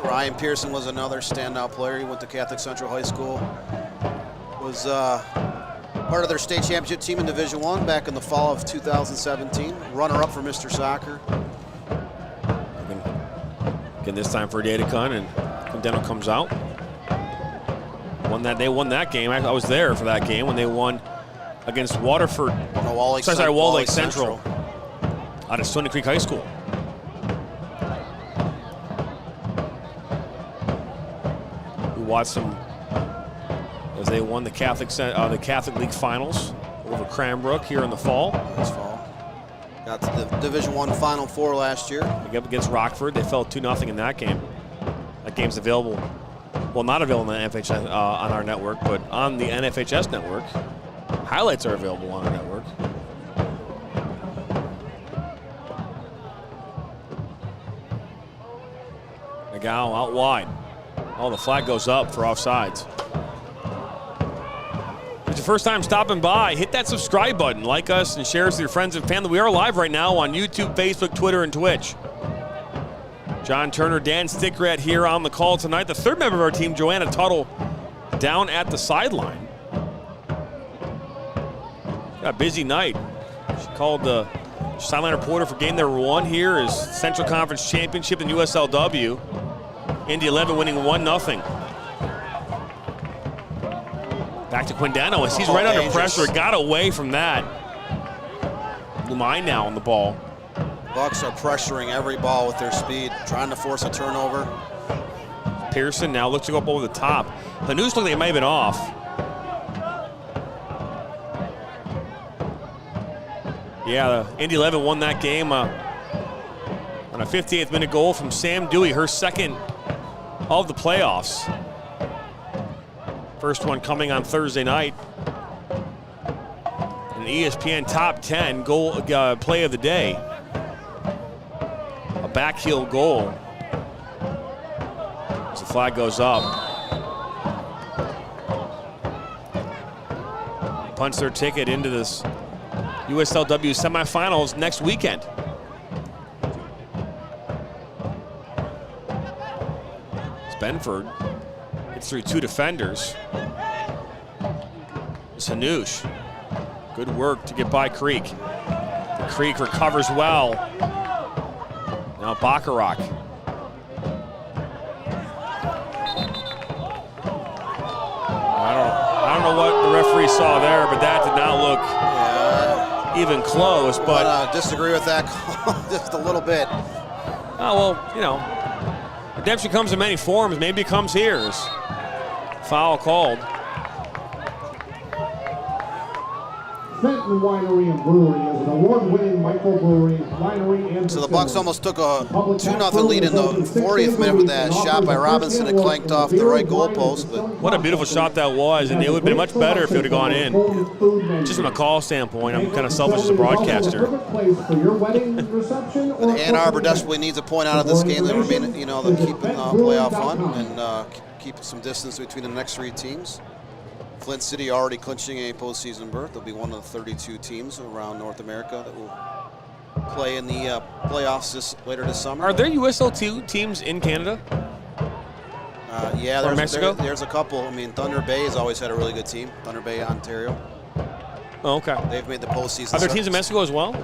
Ryan Pearson was another standout player. He went to Catholic Central High School. Was part of their state championship team in Division I back in the fall of 2017. Runner-up for Mr. Soccer. Again, this time for Adedikan, and Quindeno comes out. They won that game. I was there for that game when they won against Waterford. Wall Lake Central out of Stony Creek High School. We watched them as they won the Catholic League Finals over Cranbrook here in the fall. This fall. Got to the Division I Final Four last year. Up against Rockford. They fell 2-0 in that game. That game's available, well, not available on the NFHS, on our network, but on the NFHS network. Highlights are available on our network. Nagao out wide. Oh, the flag goes up for offsides. If it's your first time stopping by, hit that subscribe button, like us, and share us with your friends and family. We are live right now on YouTube, Facebook, Twitter, and Twitch. John Turner, Dan Stickrat here on the call tonight. The third member of our team, Joanna Tuttle, down at the sideline. Got a busy night. She called the sideline reporter for game number 1 here is Central Conference Championship in USLW. Indy 11 winning 1-0. Back to Quindano as he's right under pressure. Got away from that. Lumai now on the ball. Bucks are pressuring every ball with their speed, trying to force a turnover. Pearson now looks to go up over the top. Hanous looked like it might have been off. Yeah, the Indy 11 won that game on a 58th minute goal from Sam Dewey, her second of the playoffs. First one coming on Thursday night. An ESPN top 10 goal play of the day. A backheel goal. As the flag goes up. Punch their ticket into this USLW semifinals next weekend. Benford gets through 2 defenders. It's Hanoush. Good work to get by Creek. Creek recovers well. Now Bacharach. I don't know what the referee saw there, but that did not look even close. But I disagree with that call just a little bit. Oh, well, you know, redemption comes in many forms. Maybe it comes here. As foul called. Fenton Winery and Brewery is an award-winning microbrewery, winery, and So the Bucks almost took a 2-0 lead in the 40th minute with that shot by Robinson. It clanked off the right goalpost. But what a beautiful shot that was, and it would have been much better if it would have gone in. Just from a call standpoint, I'm kind of selfish as a broadcaster. And Ann Arbor desperately needs a point out of this game. They remain, you know, they're keeping playoff fun and keeping some distance between the next 3 teams. Flint City already clinching a postseason berth. They'll be one of the 32 teams around North America that will play in the playoffs later this summer. Are there USL2 teams in Canada? Yeah, or Mexico? There's a couple. I mean, Thunder Bay has always had a really good team. Thunder Bay, Ontario. Oh, okay. They've made the postseason. Are there teams in Mexico as well?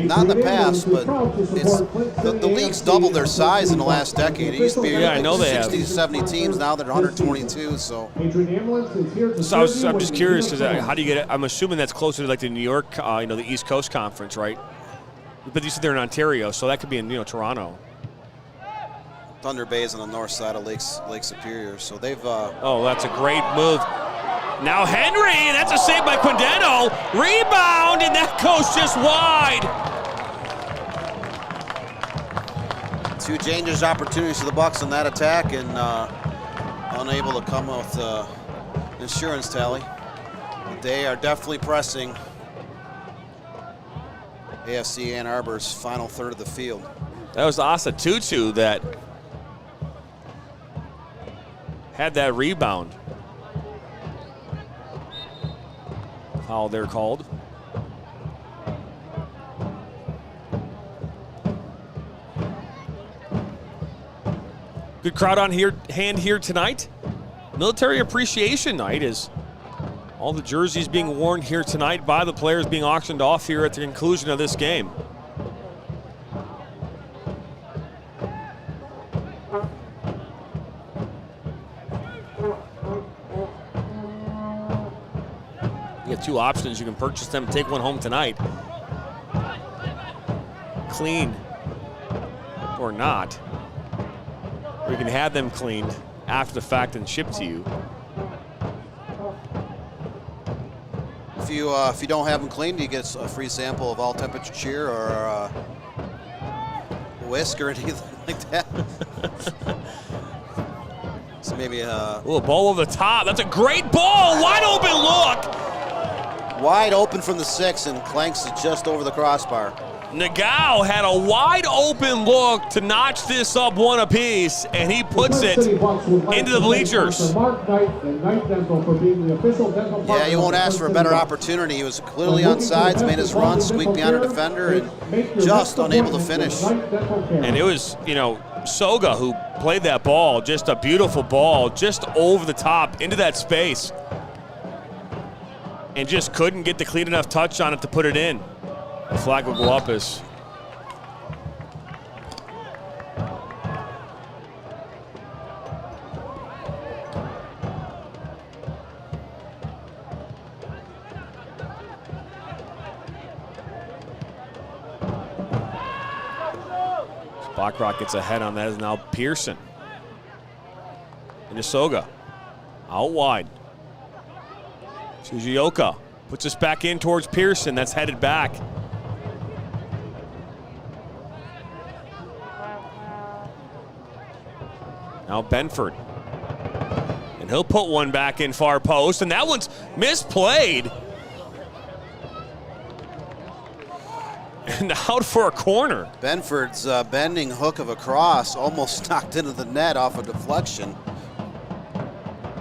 Not in the past, but it's the league's doubled their size in the last decade. It used to be I know they 60 to 70 teams. Now they're 122. So I'm just curious because how do you get it? I'm assuming that's closer to like the New York, you know, the East Coast Conference, right? But you said they're in Ontario, so that could be in Toronto. Thunder Bay is on the north side of Lake Superior, so they've. Oh, that's a great move. Now Henry, that's a save by Quindano. Rebound, and that goes just wide. 2 dangerous opportunities for the Bucks on that attack, and unable to come with insurance tally. But they are definitely pressing AFC Ann Arbor's final third of the field. That was Asa Tutu that had that rebound. Foul they're called. Good crowd on hand here tonight. Military Appreciation Night is all the jerseys being worn here tonight by the players being auctioned off here at the conclusion of this game. You have 2 options. You can purchase them, take one home tonight. Clean or not. Or you can have them cleaned after the fact and shipped to you. If you don't have them cleaned, you get a free sample of all temperature cheer or whisk or anything like that. So maybe a ball over the top. That's a great ball. Wide open look. Wide open from the 6 and clanks it just over the crossbar. Nagao had a wide open look to notch this up one apiece, and he puts it into the bleachers. Yeah, you won't ask for a better opportunity. He was clearly on sides, made his run, squeaked beyond a defender, and just unable to finish. And it was, you know, Soga who played that ball, just a beautiful ball, just over the top into that space, and just couldn't get the clean enough touch on it to put it in. The flag will go up as Bachrach gets ahead on that. Is now Pearson. Into Soga. Out wide. Sujioka puts us back in towards Pearson. That's headed back. Now Benford. And he'll put one back in far post, and that one's misplayed. And out for a corner. Benford's bending hook of a cross almost knocked into the net off a deflection.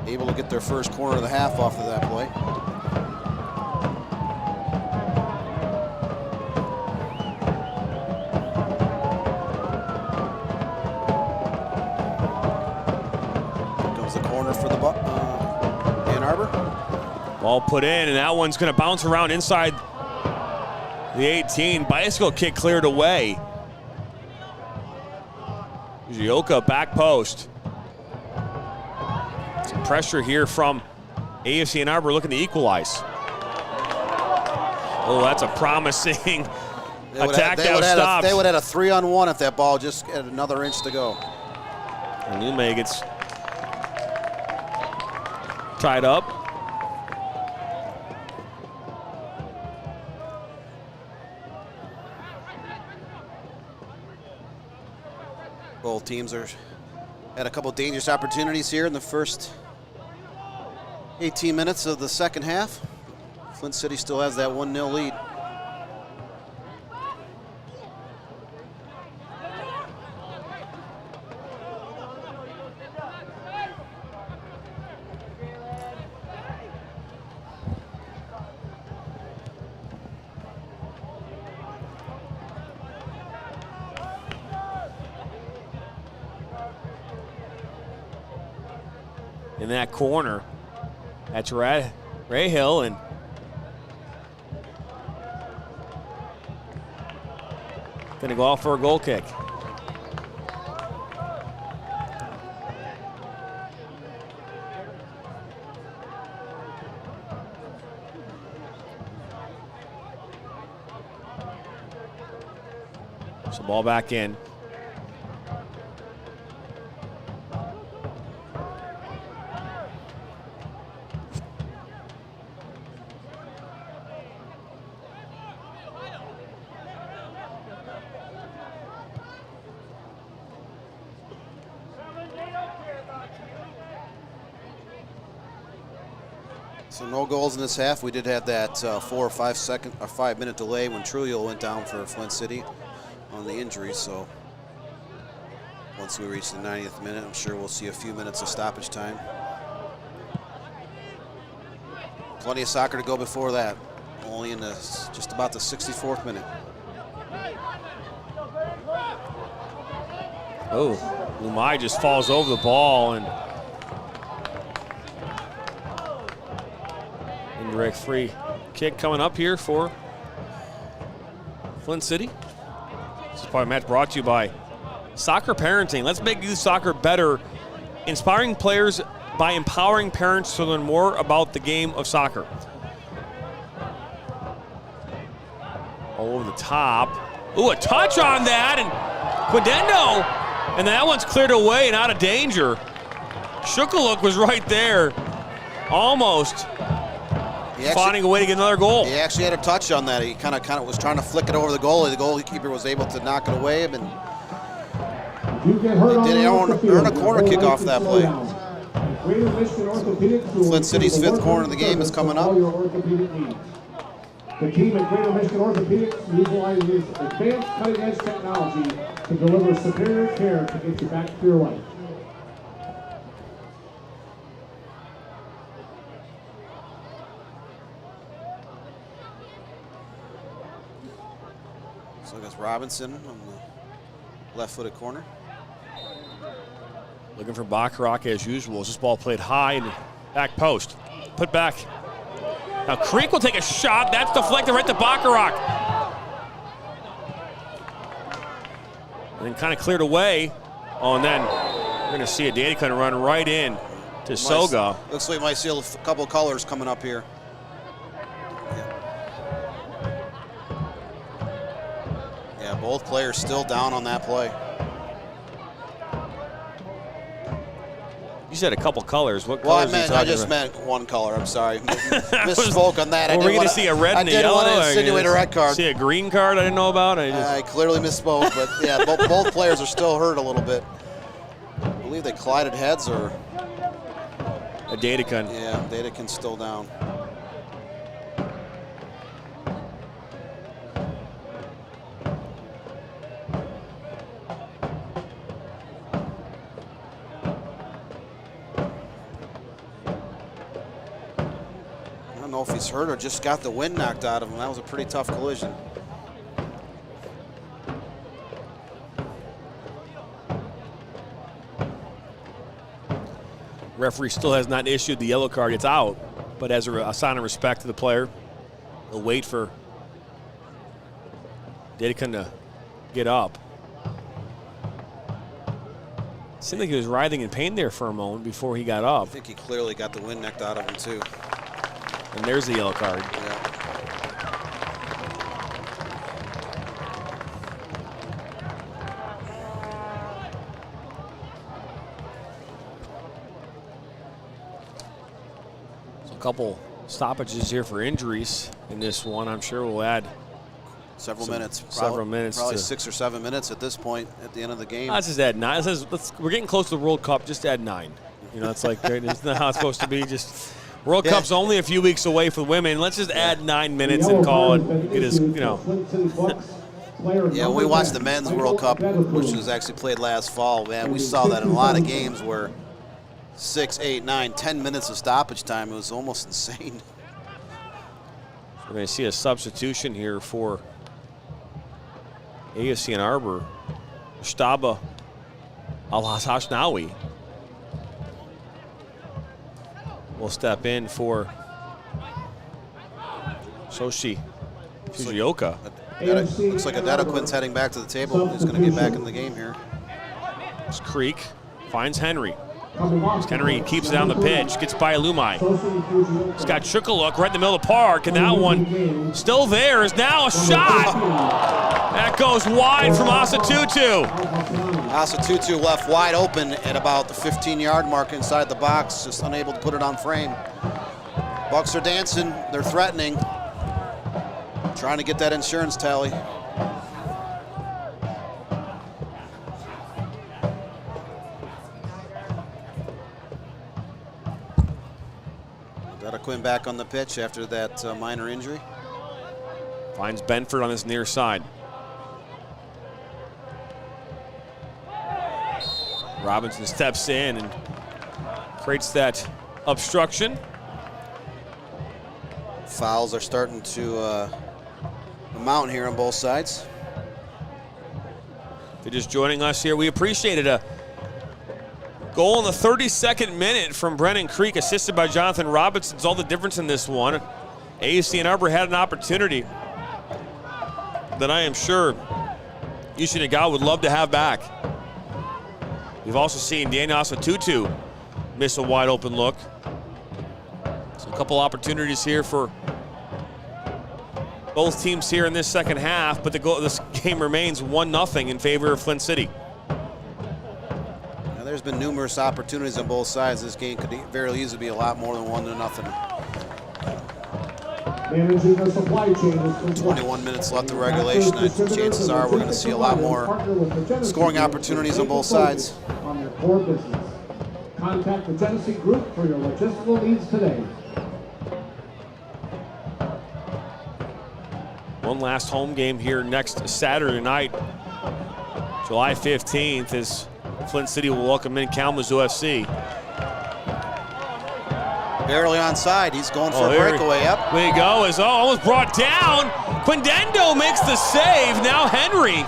Able to get their first corner of the half off of that play. Ball put in, and that one's going to bounce around inside the 18. Bicycle kick cleared away. Gioka back post. Some pressure here from AFC Ann Arbor looking to equalize. Oh, that's a promising attack that was stopped. They would have had a 3-on-1 if that ball just had another inch to go. And Lume gets tied up. Both teams had a couple dangerous opportunities here in the first 18 minutes of the second half. Flint City still has that 1-0 lead. In that corner, that's Rahill, and gonna go off for a goal kick. So ball back in. So no goals in this half. We did have that 4 or 5 minute delay when Trujillo went down for Flint City on the injury. So once we reach the 90th minute, I'm sure we'll see a few minutes of stoppage time. Plenty of soccer to go before that. Only in just about the 64th minute. Oh, Lumai just falls over the ball, and indirect free kick coming up here for Flint City. This is part of the match brought to you by Soccer Parenting. Let's make youth soccer better. Inspiring players by empowering parents to learn more about the game of soccer. All over the top. Ooh, a touch on that, and Quidendo, and that one's cleared away and out of danger. Shukaluk was right there, almost finding a way to get another goal. He actually had a touch on that. He kind of was trying to flick it over the goalie. The goalkeeper was able to knock it away, and he did earn a corner kick off that play. Flint City's 5th corner of the game is coming up. The team at Greater Michigan Orthopedics utilizes advanced cutting-edge technology to deliver superior care to get you back to your life. So I guess Robinson on the left-footed corner. Looking for Bacharach as usual. This ball played high and back post. Put back. Now Creek will take a shot. That's deflected right to Bacharach. And then kind of cleared away. Oh, and then we're going to see a Data kind of run right in to Soga. Looks like we might see a couple of colors coming up here. Yeah, both players still down on that play. You said a couple colors. What Well, colors I just meant one color. I'm sorry. Misspoke on that. Well, we're going to see a red and a yellow. I didn't want to insinuate a red card. See a green card I didn't know about? I clearly misspoke, but yeah, both players are still hurt a little bit. I believe they collided heads or... A Datacun. Yeah, Datacun's still down. I don't know if he's hurt or just got the wind knocked out of him. That was a pretty tough collision. Referee still has not issued the yellow card. It's out, but as a sign of respect to the player, he'll wait for Datacun to get up. Seemed like he was writhing in pain there for a moment before he got up. I think he clearly got the wind knocked out of him too. And there's the yellow card. Yeah. So a couple stoppages here for injuries in this one. I'm sure we'll add several minutes. Probably 6 or 7 minutes at this point at the end of the game. Let's just add 9. We're getting close to the World Cup. Just add 9. You know, it's like it's not how it's supposed to be. Just World Cup's only a few weeks away for women. Let's just add 9 minutes and call it. Get us, you know. Yeah, when we watched the men's World Cup, which was actually played last fall, man, we saw that in a lot of games where 6, 8, 9, 10 minutes of stoppage time. It was almost insane. We're going to see a substitution here for AFC and Arbor. Shtaba Al-Hashnawi will step in for Soshi Fujioka. Looks like Adetaquin's heading back to the table. He's going to get back in the game here. It's Creek finds Henry. Henry keeps it on the pitch, gets by Lumai. He's got Chukaluk right in the middle of the park, and that one still there is now a shot. That goes wide from Asatutu. Asatutu left wide open at about the 15-yard mark inside the box, just unable to put it on frame. Bucks are dancing, they're threatening, trying to get that insurance tally. Adetaquin back on the pitch after that minor injury. Finds Benford on his near side. Robinson steps in and creates that obstruction. Fouls are starting to mount here on both sides. If you're just joining us here, we appreciated a goal in the 32nd minute from Brennan Creek, assisted by Jonathan Robinson. It's all the difference in this one. AFC and Arbor had an opportunity that I am sure Ushinaga would love to have back. We've also seen Daniel Asatutu miss a wide open look. So a couple opportunities here for both teams here in this second half, but this game remains 1-0 in favor of Flint City. Now, there's been numerous opportunities on both sides. This game could very easily be a lot more than 1-0. Managing the supply chain is 21 minutes left in regulation. Chances are we're going to see a lot more scoring opportunities on both sides. On their core business. Contact the Genesee Group for your logistical needs today. One last home game here next Saturday night, July 15th, as Flint City will welcome in Kalamazoo FC. Barely onside. He's going for a breakaway. Yep. There you go. Is almost brought down. Quindendo makes the save. Now Henry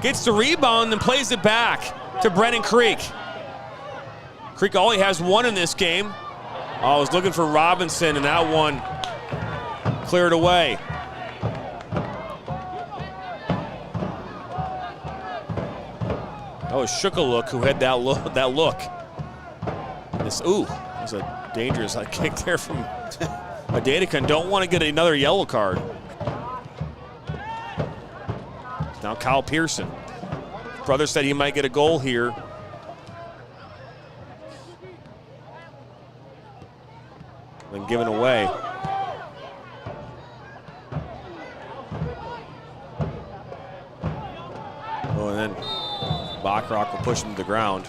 gets the rebound and plays it back to Brennan Creek. Creek only has one in this game. I was looking for Robinson, and that one cleared away. That was Shukaluk who had that look. This, ooh, that was a dangerous kick there from Adedikan. Don't want to get another yellow card. Now Kyle Pearson. Brother said he might get a goal here. Then given away. Oh, and then Bachrock will push him to the ground.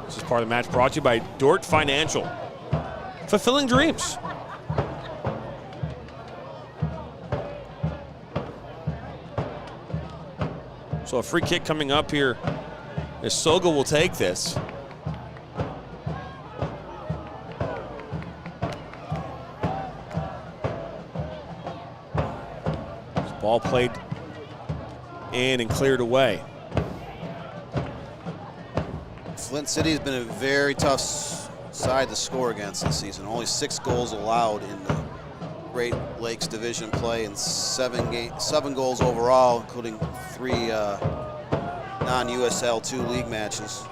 This is part of the match brought to you by Dort Financial. Fulfilling dreams. So a free kick coming up here as Soga will take this. Ball played in and cleared away. Flint City has been a very tough side to score against this season. Only 6 goals allowed in the Great Lakes Division play and 7 goals overall, including 3 non-USL 2 league matches.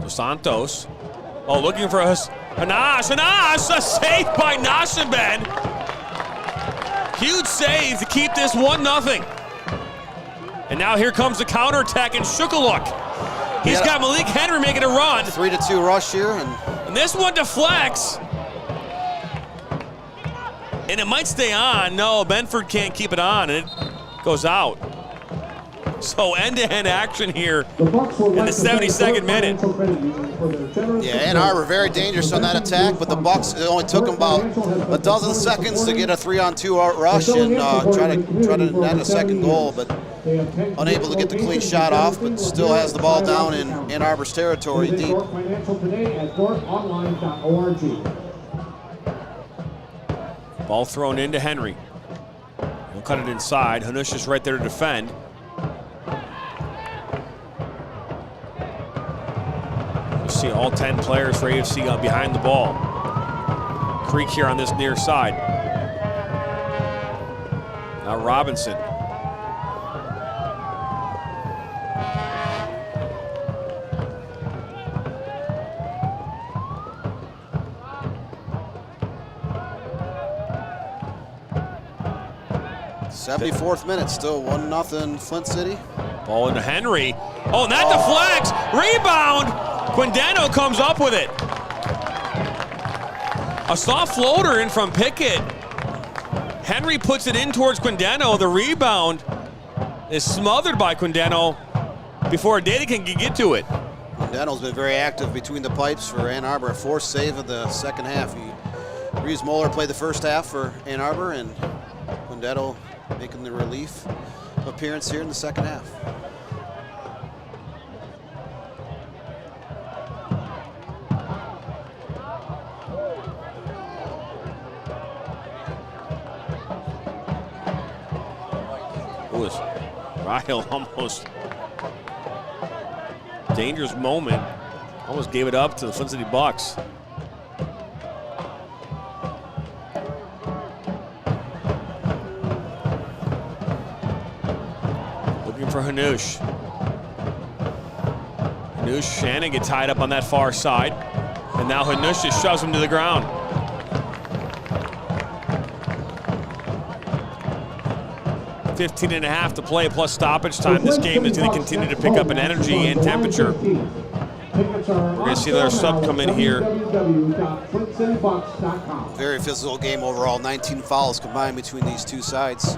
Dos Santos. Oh, looking for us. Hanash, a save by Nashaben. Huge save to keep this 1-0. And now here comes the counterattack and Shukaluk. He's got Malik Henry making a run. 3-2 rush here. And this one deflects. And it might stay on. No, Benford can't keep it on, and it goes out. So end-to-end action here in the 72nd minute. Yeah, Ann Arbor very dangerous on that attack, but the Bucks, it only took them about a dozen seconds to get a 3-on-2 rush and try to net a second goal, but unable to get the clean shot off, but still has the ball down in Ann Arbor's territory deep. Ball thrown into Henry. He'll cut it inside. Hanush is right there to defend. You see all 10 players for AFC got behind the ball. Creek here on this near side. Now Robinson. '74th minute, still 1-0 Flint City. Ball into Henry. Oh, and that deflects. Rebound. Quindano comes up with it. A soft floater in from Pickett. Henry puts it in towards Quindano. The rebound is smothered by Quindano before Data can get to it. Quindano's been very active between the pipes for Ann Arbor. A 4th save of the second half. Reeves Moeller played the first half for Ann Arbor, and Quindano making the relief appearance here in the second half. Rahil almost dangerous moment. Almost gave it up to the Flint City Bucks. Looking for Hanush. Hanush, Shannon get tied up on that far side. And now Hanush just shoves him to the ground. .15.5 to play plus stoppage time. This game is going to continue to pick up in energy and temperature. We're going to see another sub come in here. Very physical game overall. 19 fouls combined between these two sides.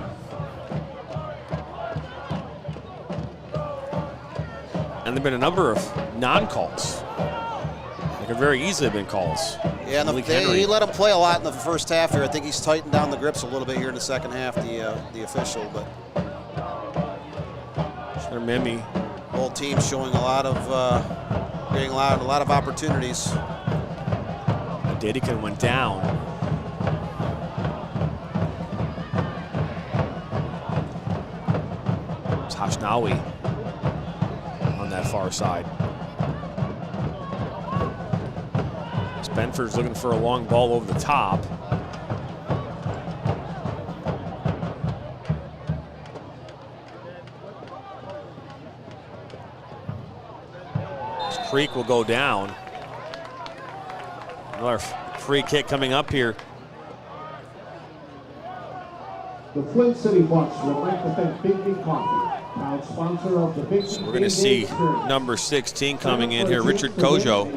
And there have been a number of non-calls. There could very easily have been calls. Yeah, and he let him play a lot in the first half here. I think he's tightened down the grips a little bit here in the second half, the official. But Mimi. Whole team showing a lot of, getting a lot of opportunities. Dedican went down. It's Hashnawi on that far side. Benford's looking for a long ball over the top. This Creek will go down. Another free kick coming up here. The Flint City Bucks would like to thank Big Coffee, proud sponsor of the Big So we're going to see number 16 coming in here, Richard Kojo.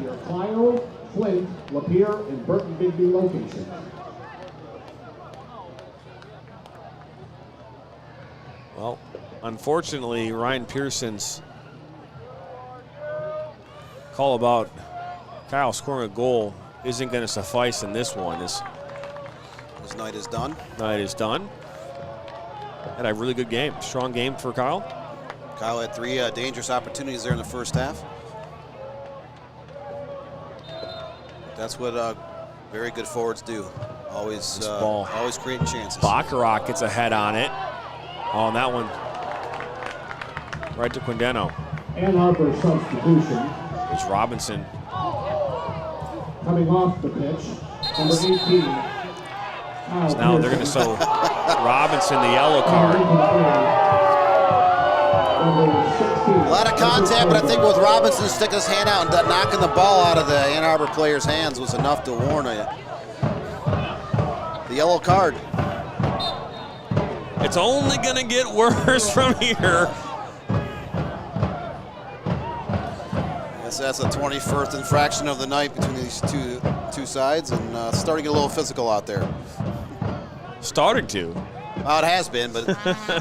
Flint, Lapeer, and Burton Bigby locations. Well, unfortunately, Ryan Pearson's call about Kyle scoring a goal isn't going to suffice in this one. His night is done. Night is done. Had a really good game. Strong game for Kyle. Kyle had 3 dangerous opportunities there in the first half. That's what very good forwards do. Always creating chances. Baccarat gets a head on it. Oh, and that one right to Quindeno. Ann Arbor substitution. It's Robinson. Coming off the pitch, number 18. So now they're going to show Robinson the yellow card. A lot of contact, but I think with Robinson sticking his hand out and knocking the ball out of the Ann Arbor player's hands was enough to warn the yellow card. It's only going to get worse from here. Yes, that's the 21st infraction of the night between these two sides, and starting to get a little physical out there. Starting to. Oh, it has been, but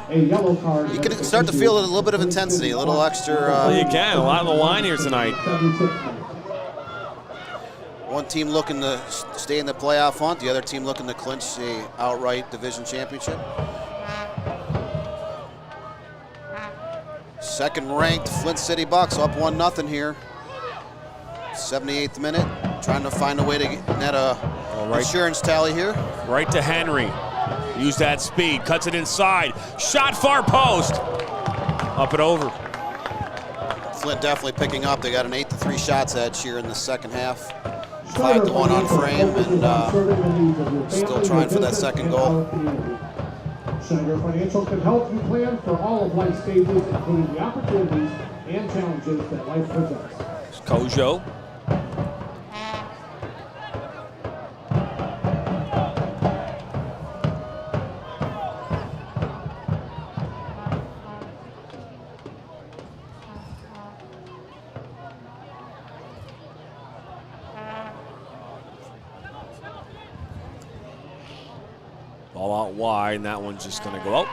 a yellow card. You can start to feel a little bit of intensity, a little extra. Well, you can. A lot on the line here tonight. One team looking to stay in the playoff hunt, the other team looking to clinch the outright division championship. Second-ranked Flint City Bucks up 1-0 here. 78th minute, trying to find a way to net a insurance tally here. Right to Henry. Use that speed, cuts it inside. Shot far post. Up and over. Flint definitely picking up. They got an 8-3 shots edge here in the second half. 5-1 on frame, and still trying for that second goal. Schneider Financial can help you plan for all of life stages, including the opportunities and challenges that life presents. Kojo. Ball out wide, and that one's just going to go out.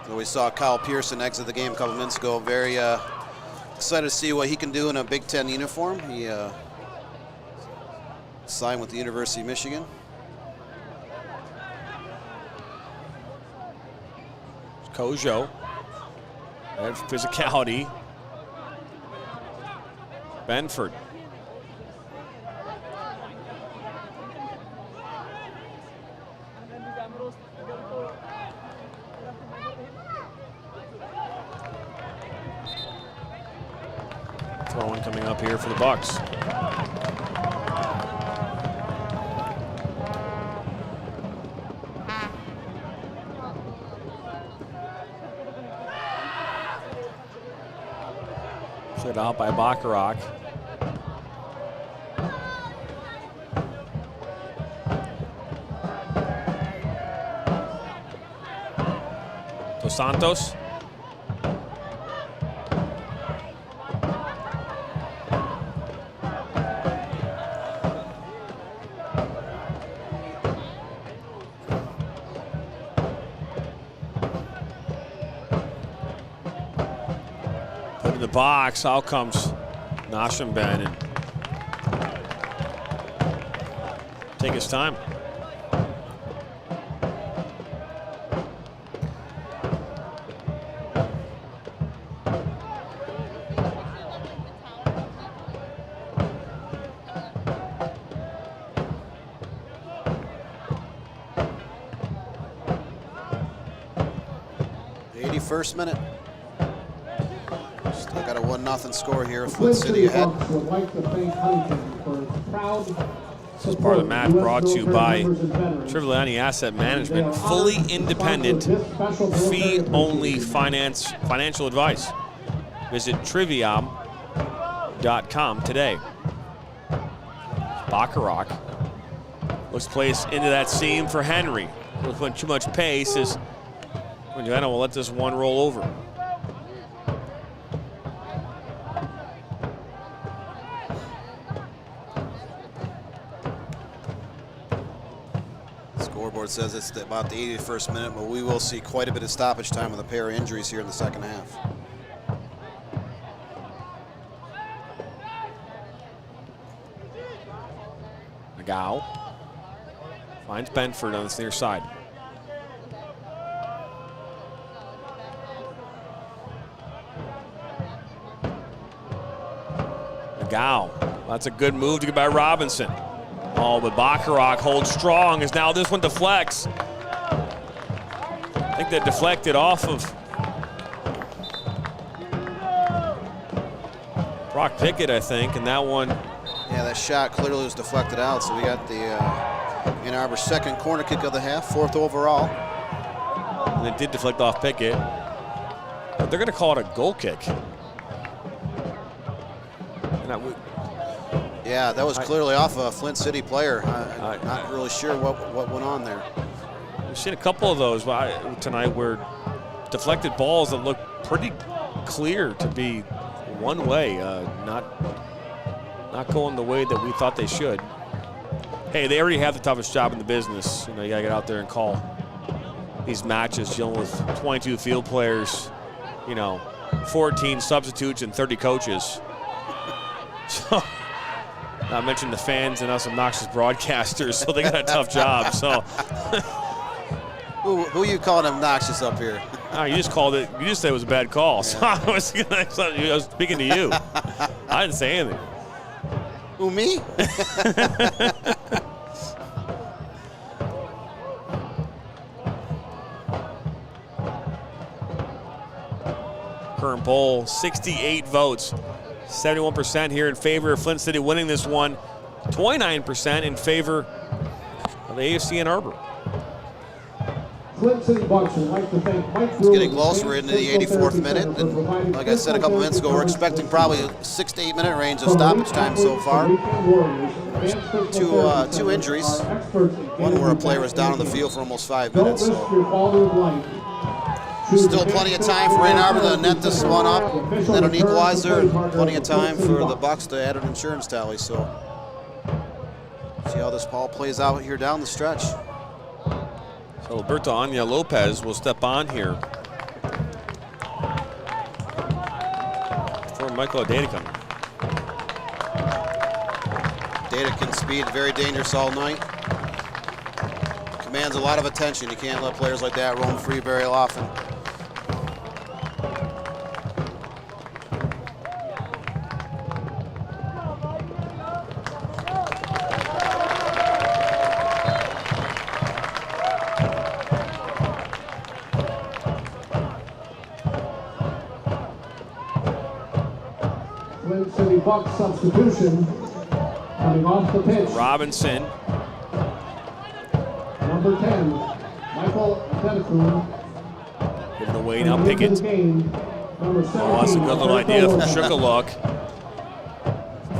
So we saw Kyle Pearson exit the game a couple minutes ago. Very excited to see what he can do in a Big Ten uniform. He signed with the University of Michigan. Kojo. That physicality. Benford. Throw-in coming up here for the Bucks. Shut out by Baccarat. Dos Santos. Put in the box. Out comes Nashamben. take his time. First minute. Still got a 1-0 score here. Flint City ahead. This is part of the match brought to you by Triviani Asset Management. Fully independent, fee-only financial advice. Visit trivium.com today. Bacharach looks placed into that seam for Henry. Putting too much pace as Indiana will let this one roll over. Scoreboard says it's about the 81st minute, but we will see quite a bit of stoppage time with a pair of injuries here in the second half. Nagao finds Benford on this near side. Nagao, that's a good move to get by Robinson. Oh, but Bacharach holds strong as now this one deflects. I think that deflected off of Brock Pickett, I think, and that one. Yeah, that shot clearly was deflected out, so we got the Ann Arbor's second corner kick of the half, 4th overall. And it did deflect off Pickett. But they're going to call it a goal kick. Yeah, that was clearly off a Flint City player. I'm not really sure what went on there. We've seen a couple of those tonight where deflected balls that look pretty clear to be one way, not going the way that we thought they should. Hey, they already have the toughest job in the business. You know, you gotta get out there and call these matches, dealing with 22 field players, 14 substitutes and 30 coaches. So, not mention the fans and us obnoxious broadcasters, so they got a tough job. So, who are you calling obnoxious up here? You just called it. You just said it was a bad call. Yeah. So I was speaking to you. I didn't say anything. Who, me? Current poll, 68 votes. 71% here in favor of Flint City winning this one. 29% in favor of the AFC Ann Arbor. Flint City Bucks would like to thank Mike. It's getting close. We're into the 84th minute. And like I said a couple minutes ago, we're expecting probably a 6 to 8 minute range of stoppage time so far. Two injuries. One where a player was down on the field for almost 5 minutes. So. Still plenty of time for Ann Arbor to net this one up, net an equalizer, and plenty of time for the Bucks to add an insurance tally. So see how this ball plays out here down the stretch. So Alberto Anya Lopez will step on here for Michael Adedican. Adedican speed, very dangerous all night. Commands a lot of attention. You can't let players like that roam free very often. Flint City Bucks substitution coming off the pitch. Robinson. Number 10, Michael Adedican. Giving away now Pickett. Oh, that's a good little idea from Shukaluk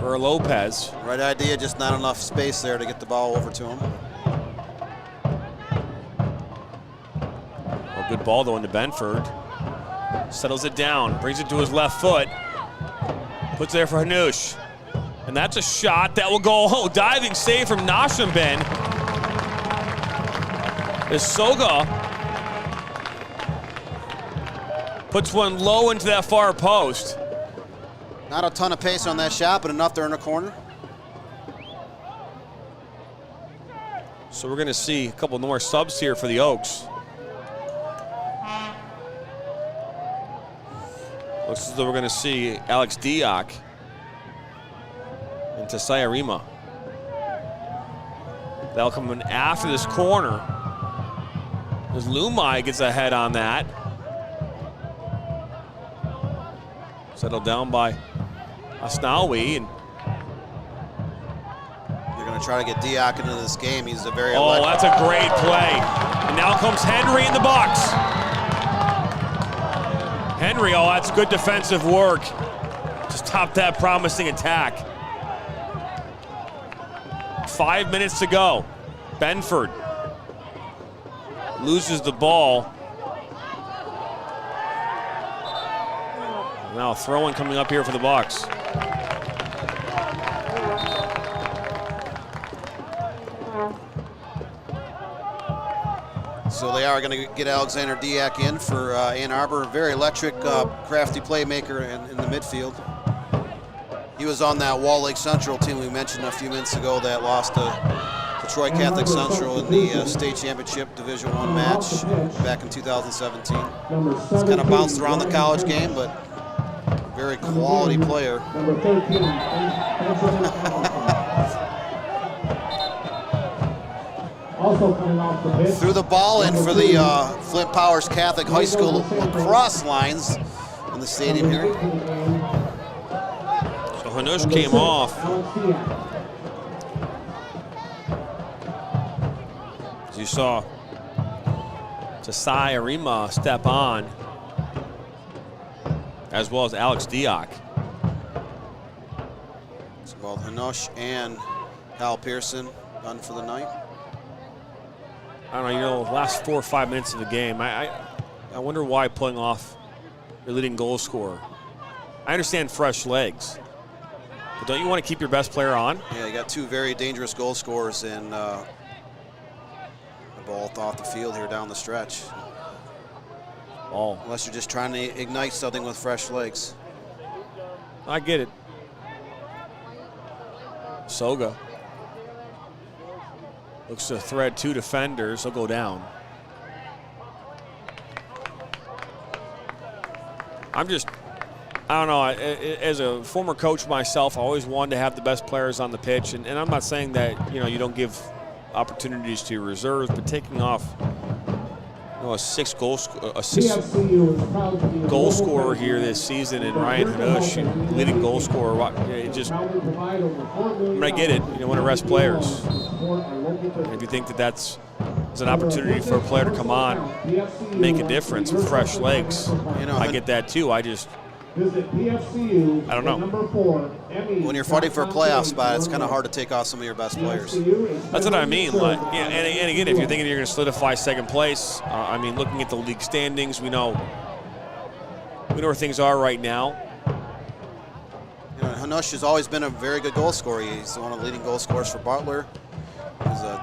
for Lopez. Right idea, just not enough space there to get the ball over to him. Oh, good ball though into Benford. Settles it down, brings it to his left foot. Puts it there for Hanush. And that's a shot that will go, diving save from Nashamben. As Soga puts one low into that far post. Not a ton of pace on that shot, but enough there in the corner. So we're going to see a couple more subs here for the Oaks. Looks as though we're going to see Alex Diak and Tasaya Rima. That'll come in after this corner. As Lumai gets ahead on that. Settled down by Asnawi. And you're going to try to get Diak into this game. He's a very that's a great play. And now comes Henry in the box. Henry, that's good defensive work. Just stopped that promising attack. 5 minutes to go. Benford loses the ball. Now throwing coming up here for the Bucks. So they are going to get Alexander Diak in for Ann Arbor. Very electric, crafty playmaker in the midfield. He was on that Wall Lake Central team we mentioned a few minutes ago that lost to Troy Catholic Central in the state championship Division I match back in 2017. He's kind of bounced around the college game, but very quality player. Threw the ball in for the Flint Powers Catholic High School lacrosse lines in the stadium here. So Hanush came off. As you saw Tasai Arima step on, as well as Alex Diak. It's both Hanush and Hal Pearson done for the night. I don't know, last 4 or 5 minutes of the game, I wonder why pulling off your leading goal scorer. I understand fresh legs, but don't you want to keep your best player on? Yeah, you got two very dangerous goal scorers, and the ball off the field here down the stretch. Unless you're just trying to ignite something with fresh legs. I get it. Soga looks to thread two defenders. He'll go down. I don't know, as a former coach myself, I always wanted to have the best players on the pitch, and I'm not saying that, you don't give opportunities to your reserves, but taking off a six goal scorer here this season, and Ryan Hanush, leading goal scorer, I get it. You want to rest players. And if you think that's an opportunity for a player to come on, make a difference with fresh legs, I get that too. I don't know. When you're fighting for a playoff spot, it's kind of hard to take off some of your best players. That's what I mean. And again, if you're thinking you're going to solidify second place, looking at the league standings, we know where things are right now. Hanush has always been a very good goal scorer. He's one of the leading goal scorers for Butler. He's a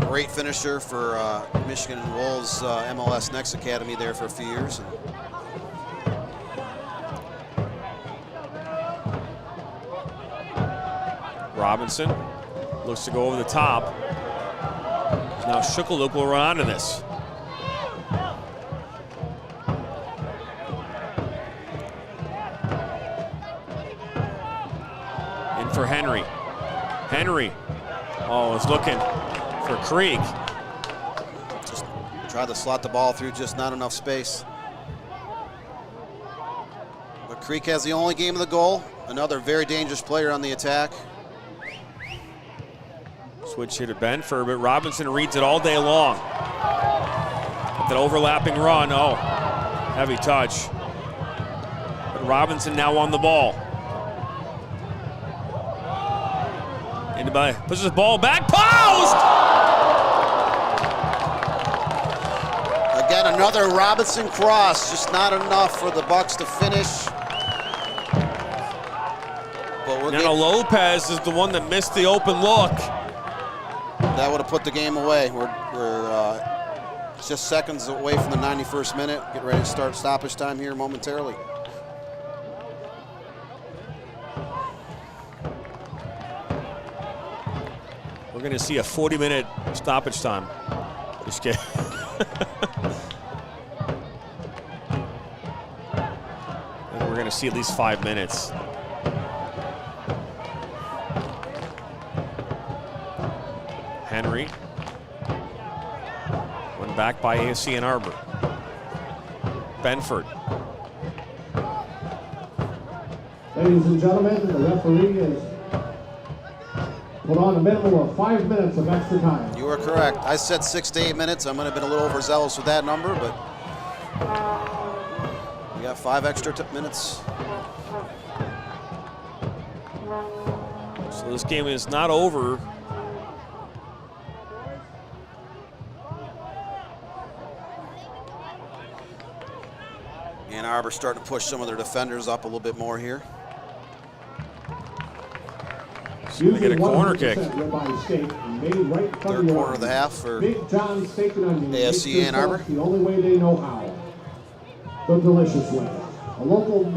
great finisher for Michigan and Wolves MLS Next Academy there for a few years. Robinson looks to go over the top. Now Shukaluk will run onto this. In for Henry. Henry, is looking for Krieg. Just tried to slot the ball through, just not enough space. But Krieg has the only game of the goal. Another very dangerous player on the attack. Switch here to Benford, but Robinson reads it all day long. At that overlapping run, heavy touch. But Robinson now on the ball. Pushes the ball back, post! Again, another Robinson cross, just not enough for the Bucks to finish. But now Lopez is the one that missed the open look. That would have put the game away. We're just seconds away from the 91st minute. Get ready to start stoppage time here momentarily. We're going to see a 40-minute stoppage time. Just kidding. And we're going to see at least 5 minutes. Henry. One back by AFC Ann Arbor. Benford. Ladies and gentlemen, the referee has put on a minimum of 5 minutes of extra time. You are correct. I said 6 to 8 minutes. I might have been a little overzealous with that number, but we got 5 extra minutes. So this game is not over. Ann Arbor starting to push some of their defenders up a little bit more here. So they get a corner kick. Third quarter of the half for AFC Ann Arbor. The only way they know how. The delicious way. A local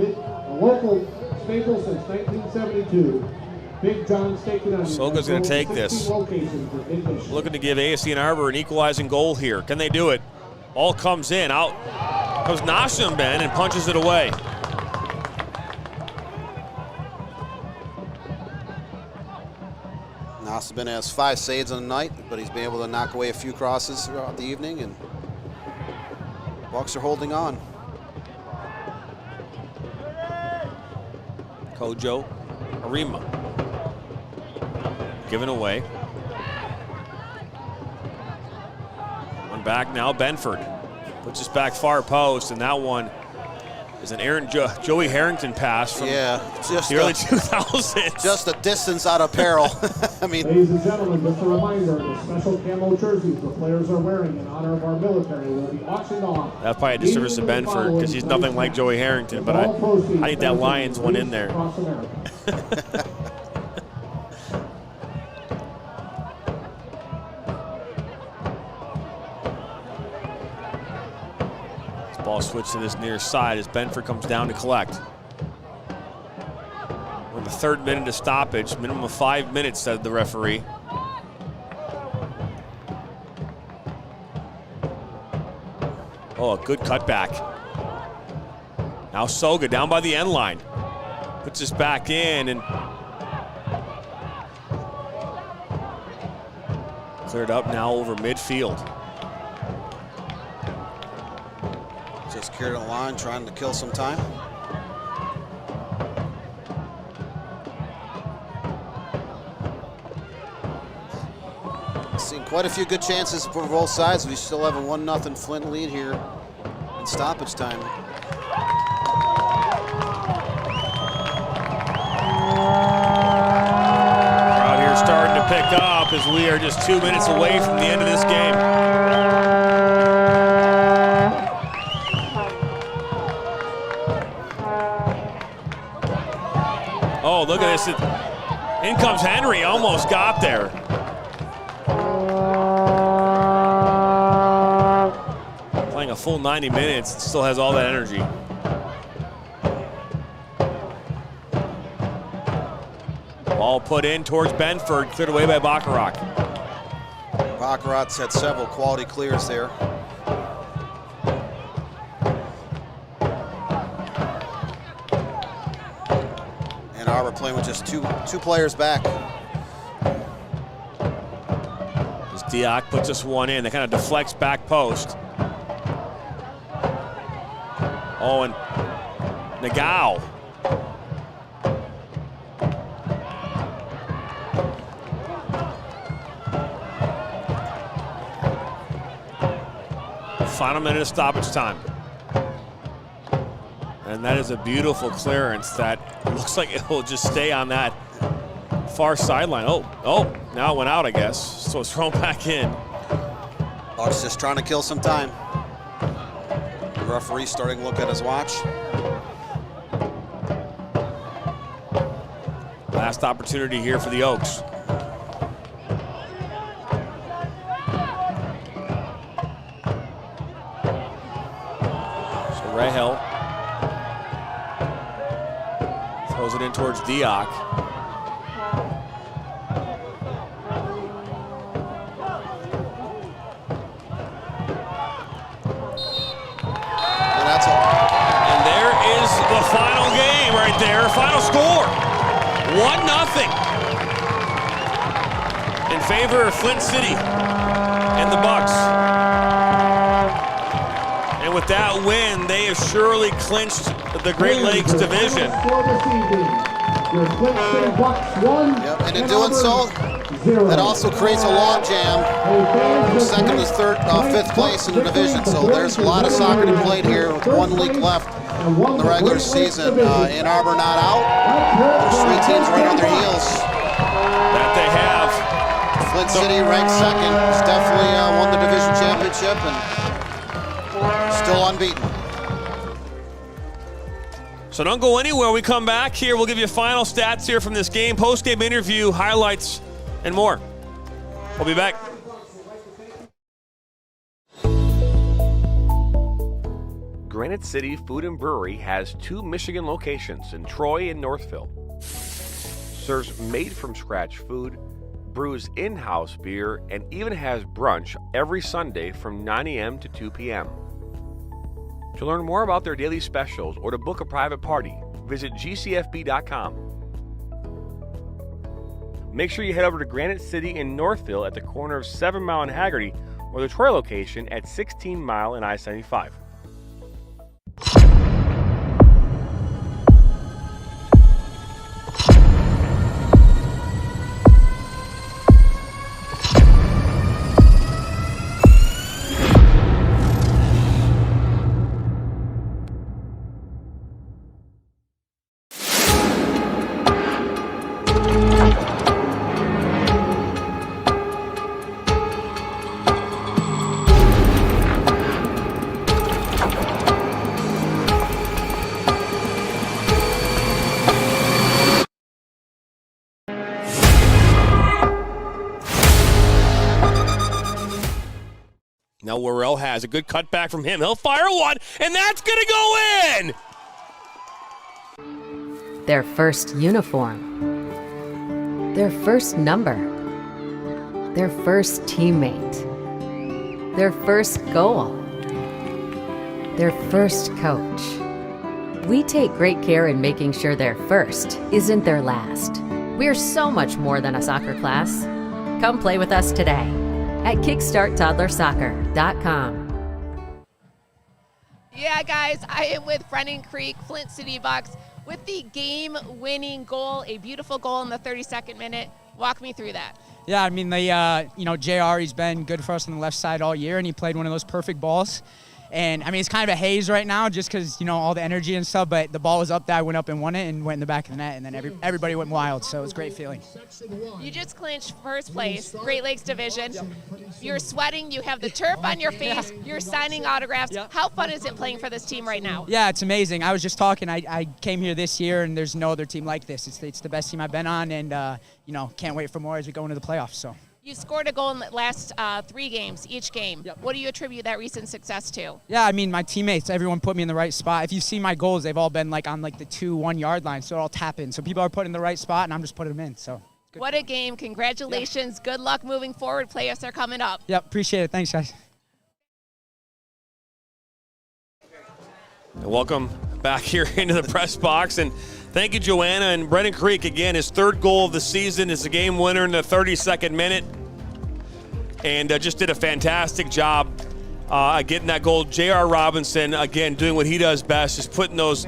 staple since 1972. Big John Steak and Onions. Soga's going to take this. Looking to give AFC Ann Arbor an equalizing goal here. Can they do it? Ball comes in. Out comes Nasham Ben and punches it away. Nossobin has 5 saves on the night, but he's been able to knock away a few crosses throughout the evening, and Bucks are holding on. Kojo Arima. Given away. One back now, Benford. Puts us back far post, and that one is an Joey Harrington pass from just the early 2000s. Just a distance out of peril. I mean, ladies and gentlemen, just a reminder, the special camo jerseys the players are wearing in honor of our military will be auctioned off. That's probably a disservice to Benford because he's nothing like Joey Harrington, but I need that Lions one in there. Ball switched to this near side as Benford comes down to collect. We're in the 3rd minute of stoppage, minimum of 5 minutes, said the referee. Oh, a good cutback. Now Soga down by the end line. Puts this back in and cleared up now over midfield. Just carried on the line, trying to kill some time. Seen quite a few good chances for both sides. We still have a 1-0 Flint lead here in stoppage time. Crowd here starting to pick up as we are just 2 minutes away from the end of this game. Oh, look at this. In comes Henry, almost got there. Playing a full 90 minutes, still has all that energy. Ball put in towards Benford, cleared away by Baccarat. Baccarat's had several quality clears there. Arbor playing with just two players back. As Diak puts us one in, that kind of deflects back post. Oh, and Nagao. Final minute of stoppage time. And that is a beautiful clearance that looks like it will just stay on that far sideline. Oh, now it went out, I guess. So it's thrown back in. Bucks just trying to kill some time. The referee starting to look at his watch. Last opportunity here for the Oaks. So Rahel throws it in towards Diak. right there. Final score, 1-0 in favor of Flint City and the Bucks. And with that win, they have surely clinched the Great Lakes Division. Yep, and in doing so, that also creates a logjam from second to fifth place in the division. So there's a lot of soccer to be played here with 1 week left in the regular season. Ann Arbor not out. There's 3 teams right on their heels. That they have. Flint City ranked second. It's definitely won the division championship and still unbeaten. So don't go anywhere. We come back here. We'll give you final stats here from this game, post-game interview, highlights, and more. We'll be back. Granite City Food and Brewery has 2 Michigan locations in Troy and Northville. Serves made-from-scratch food, brews in-house beer, and even has brunch every Sunday from 9 a.m. to 2 p.m. To learn more about their daily specials or to book a private party, visit gcfb.com. Make sure you head over to Granite City in Northville at the corner of 7 Mile and Haggerty, or the Troy location at 16 Mile and I-75. Now Worrell has a good cutback from him. He'll fire one, and that's going to go in! Their first uniform. Their first number. Their first teammate. Their first goal. Their first coach. We take great care in making sure their first isn't their last. We're so much more than a soccer class. Come play with us today at kickstarttoddlersoccer.com. Yeah, guys, I am with Brennan Creek, Flint City Bucks, with the game-winning goal, a beautiful goal in the 32nd minute. Walk me through that. Yeah, I mean, JR, he's been good for us on the left side all year, and he played one of those perfect balls. And, I mean, it's kind of a haze right now just because, all the energy and stuff, but the ball was up there, I went up and won it and went in the back of the net, and then everybody went wild, so it was a great feeling. You just clinched first place, Great Lakes Division. You're sweating, you have the turf on your face, you're signing autographs. How fun is it playing for this team right now? Yeah, it's amazing. I was just talking, I came here this year, and there's no other team like this. It's the best team I've been on, and, can't wait for more as we go into the playoffs, so. You scored a goal in the last 3 games, each game. Yep. What do you attribute that recent success to? Yeah, I mean, my teammates, everyone put me in the right spot. If you see my goals, they've all been on the 2-1 yard line, so they're all tap in. So people are put in the right spot, and I'm just putting them in. So good. What a game. Congratulations. Good luck moving forward. Playoffs are coming up. Yep, appreciate it. Thanks, guys. Welcome back here into the press box, and thank you, Joanna. And Brennan Creek, again, his 3rd goal of the season is a game winner in the 32nd minute, and just did a fantastic job getting that goal. J.R. Robinson, again, doing what he does best, just putting those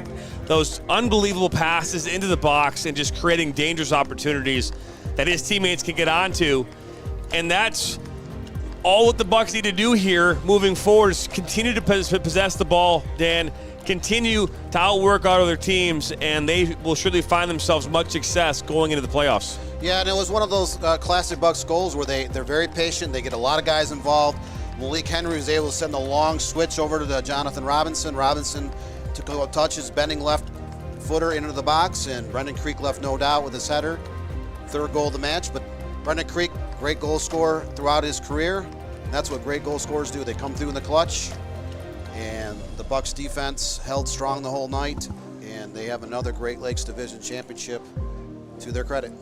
unbelievable passes into the box and just creating dangerous opportunities that his teammates can get onto. And that's all what the Bucks need to do here moving forward, is continue to possess the ball, Dan, continue to outwork our other teams, and they will surely find themselves much success going into the playoffs. Yeah, and it was one of those classic Bucks goals where they're very patient. They get a lot of guys involved. Malik Henry was able to send a long switch over to Jonathan Robinson. Robinson took a touch, his bending left footer into the box, and Brendan Creek left no doubt with his header. 3rd goal of the match, but Brendan Creek, great goal scorer throughout his career. And that's what great goal scorers do. They come through in the clutch. And the Bucks defense held strong the whole night, and they have another Great Lakes Division championship to their credit.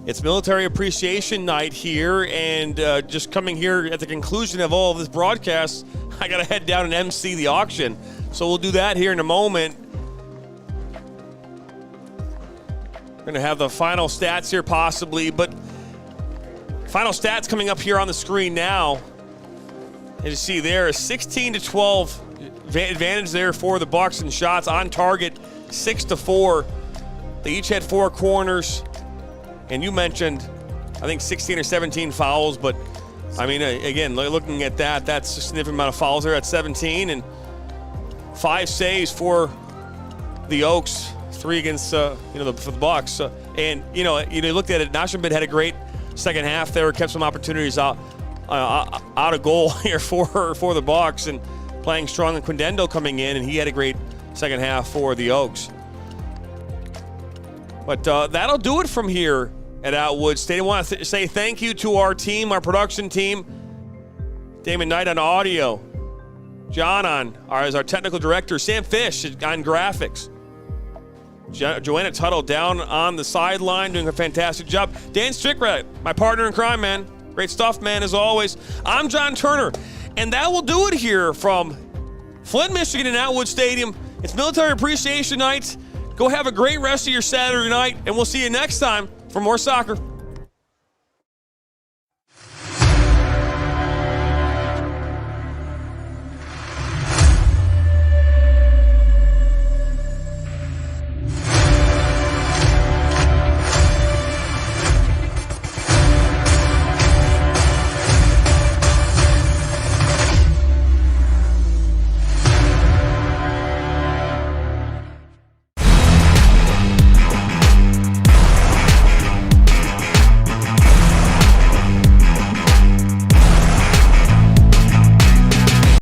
It's Military Appreciation Night here, and just coming here at the conclusion of all of this broadcast, I got to head down and MC the auction. So we'll do that here in a moment. We're going to have the final stats here possibly, but final stats coming up here on the screen now. As you see there, a 16-12 advantage there for the Bucks in shots on target, 6-4. They each had 4 corners, and you mentioned, I think 16 or 17 fouls, but I mean, again, looking at that, that's a significant amount of fouls there at 17, and 5 saves for the Oaks, 3 against for the Bucks. And you looked at it, Nashimbid had a great second half there, kept some opportunities out of goal here for the Bucks, and playing strong. And Quindendo coming in, and he had a great second half for the Oaks. But that'll do it from here at Atwood Stadium. I want to say thank you to our team, our production team. Damon Knight on audio. John as our technical director. Sam Fish on graphics. Joanna Tuttle down on the sideline doing a fantastic job. Dan Strickrat, my partner in crime, man. Great stuff, man, as always. I'm John Turner, and that will do it here from Flint, Michigan and Atwood Stadium. It's Military Appreciation Night. Go have a great rest of your Saturday night, and we'll see you next time for more soccer.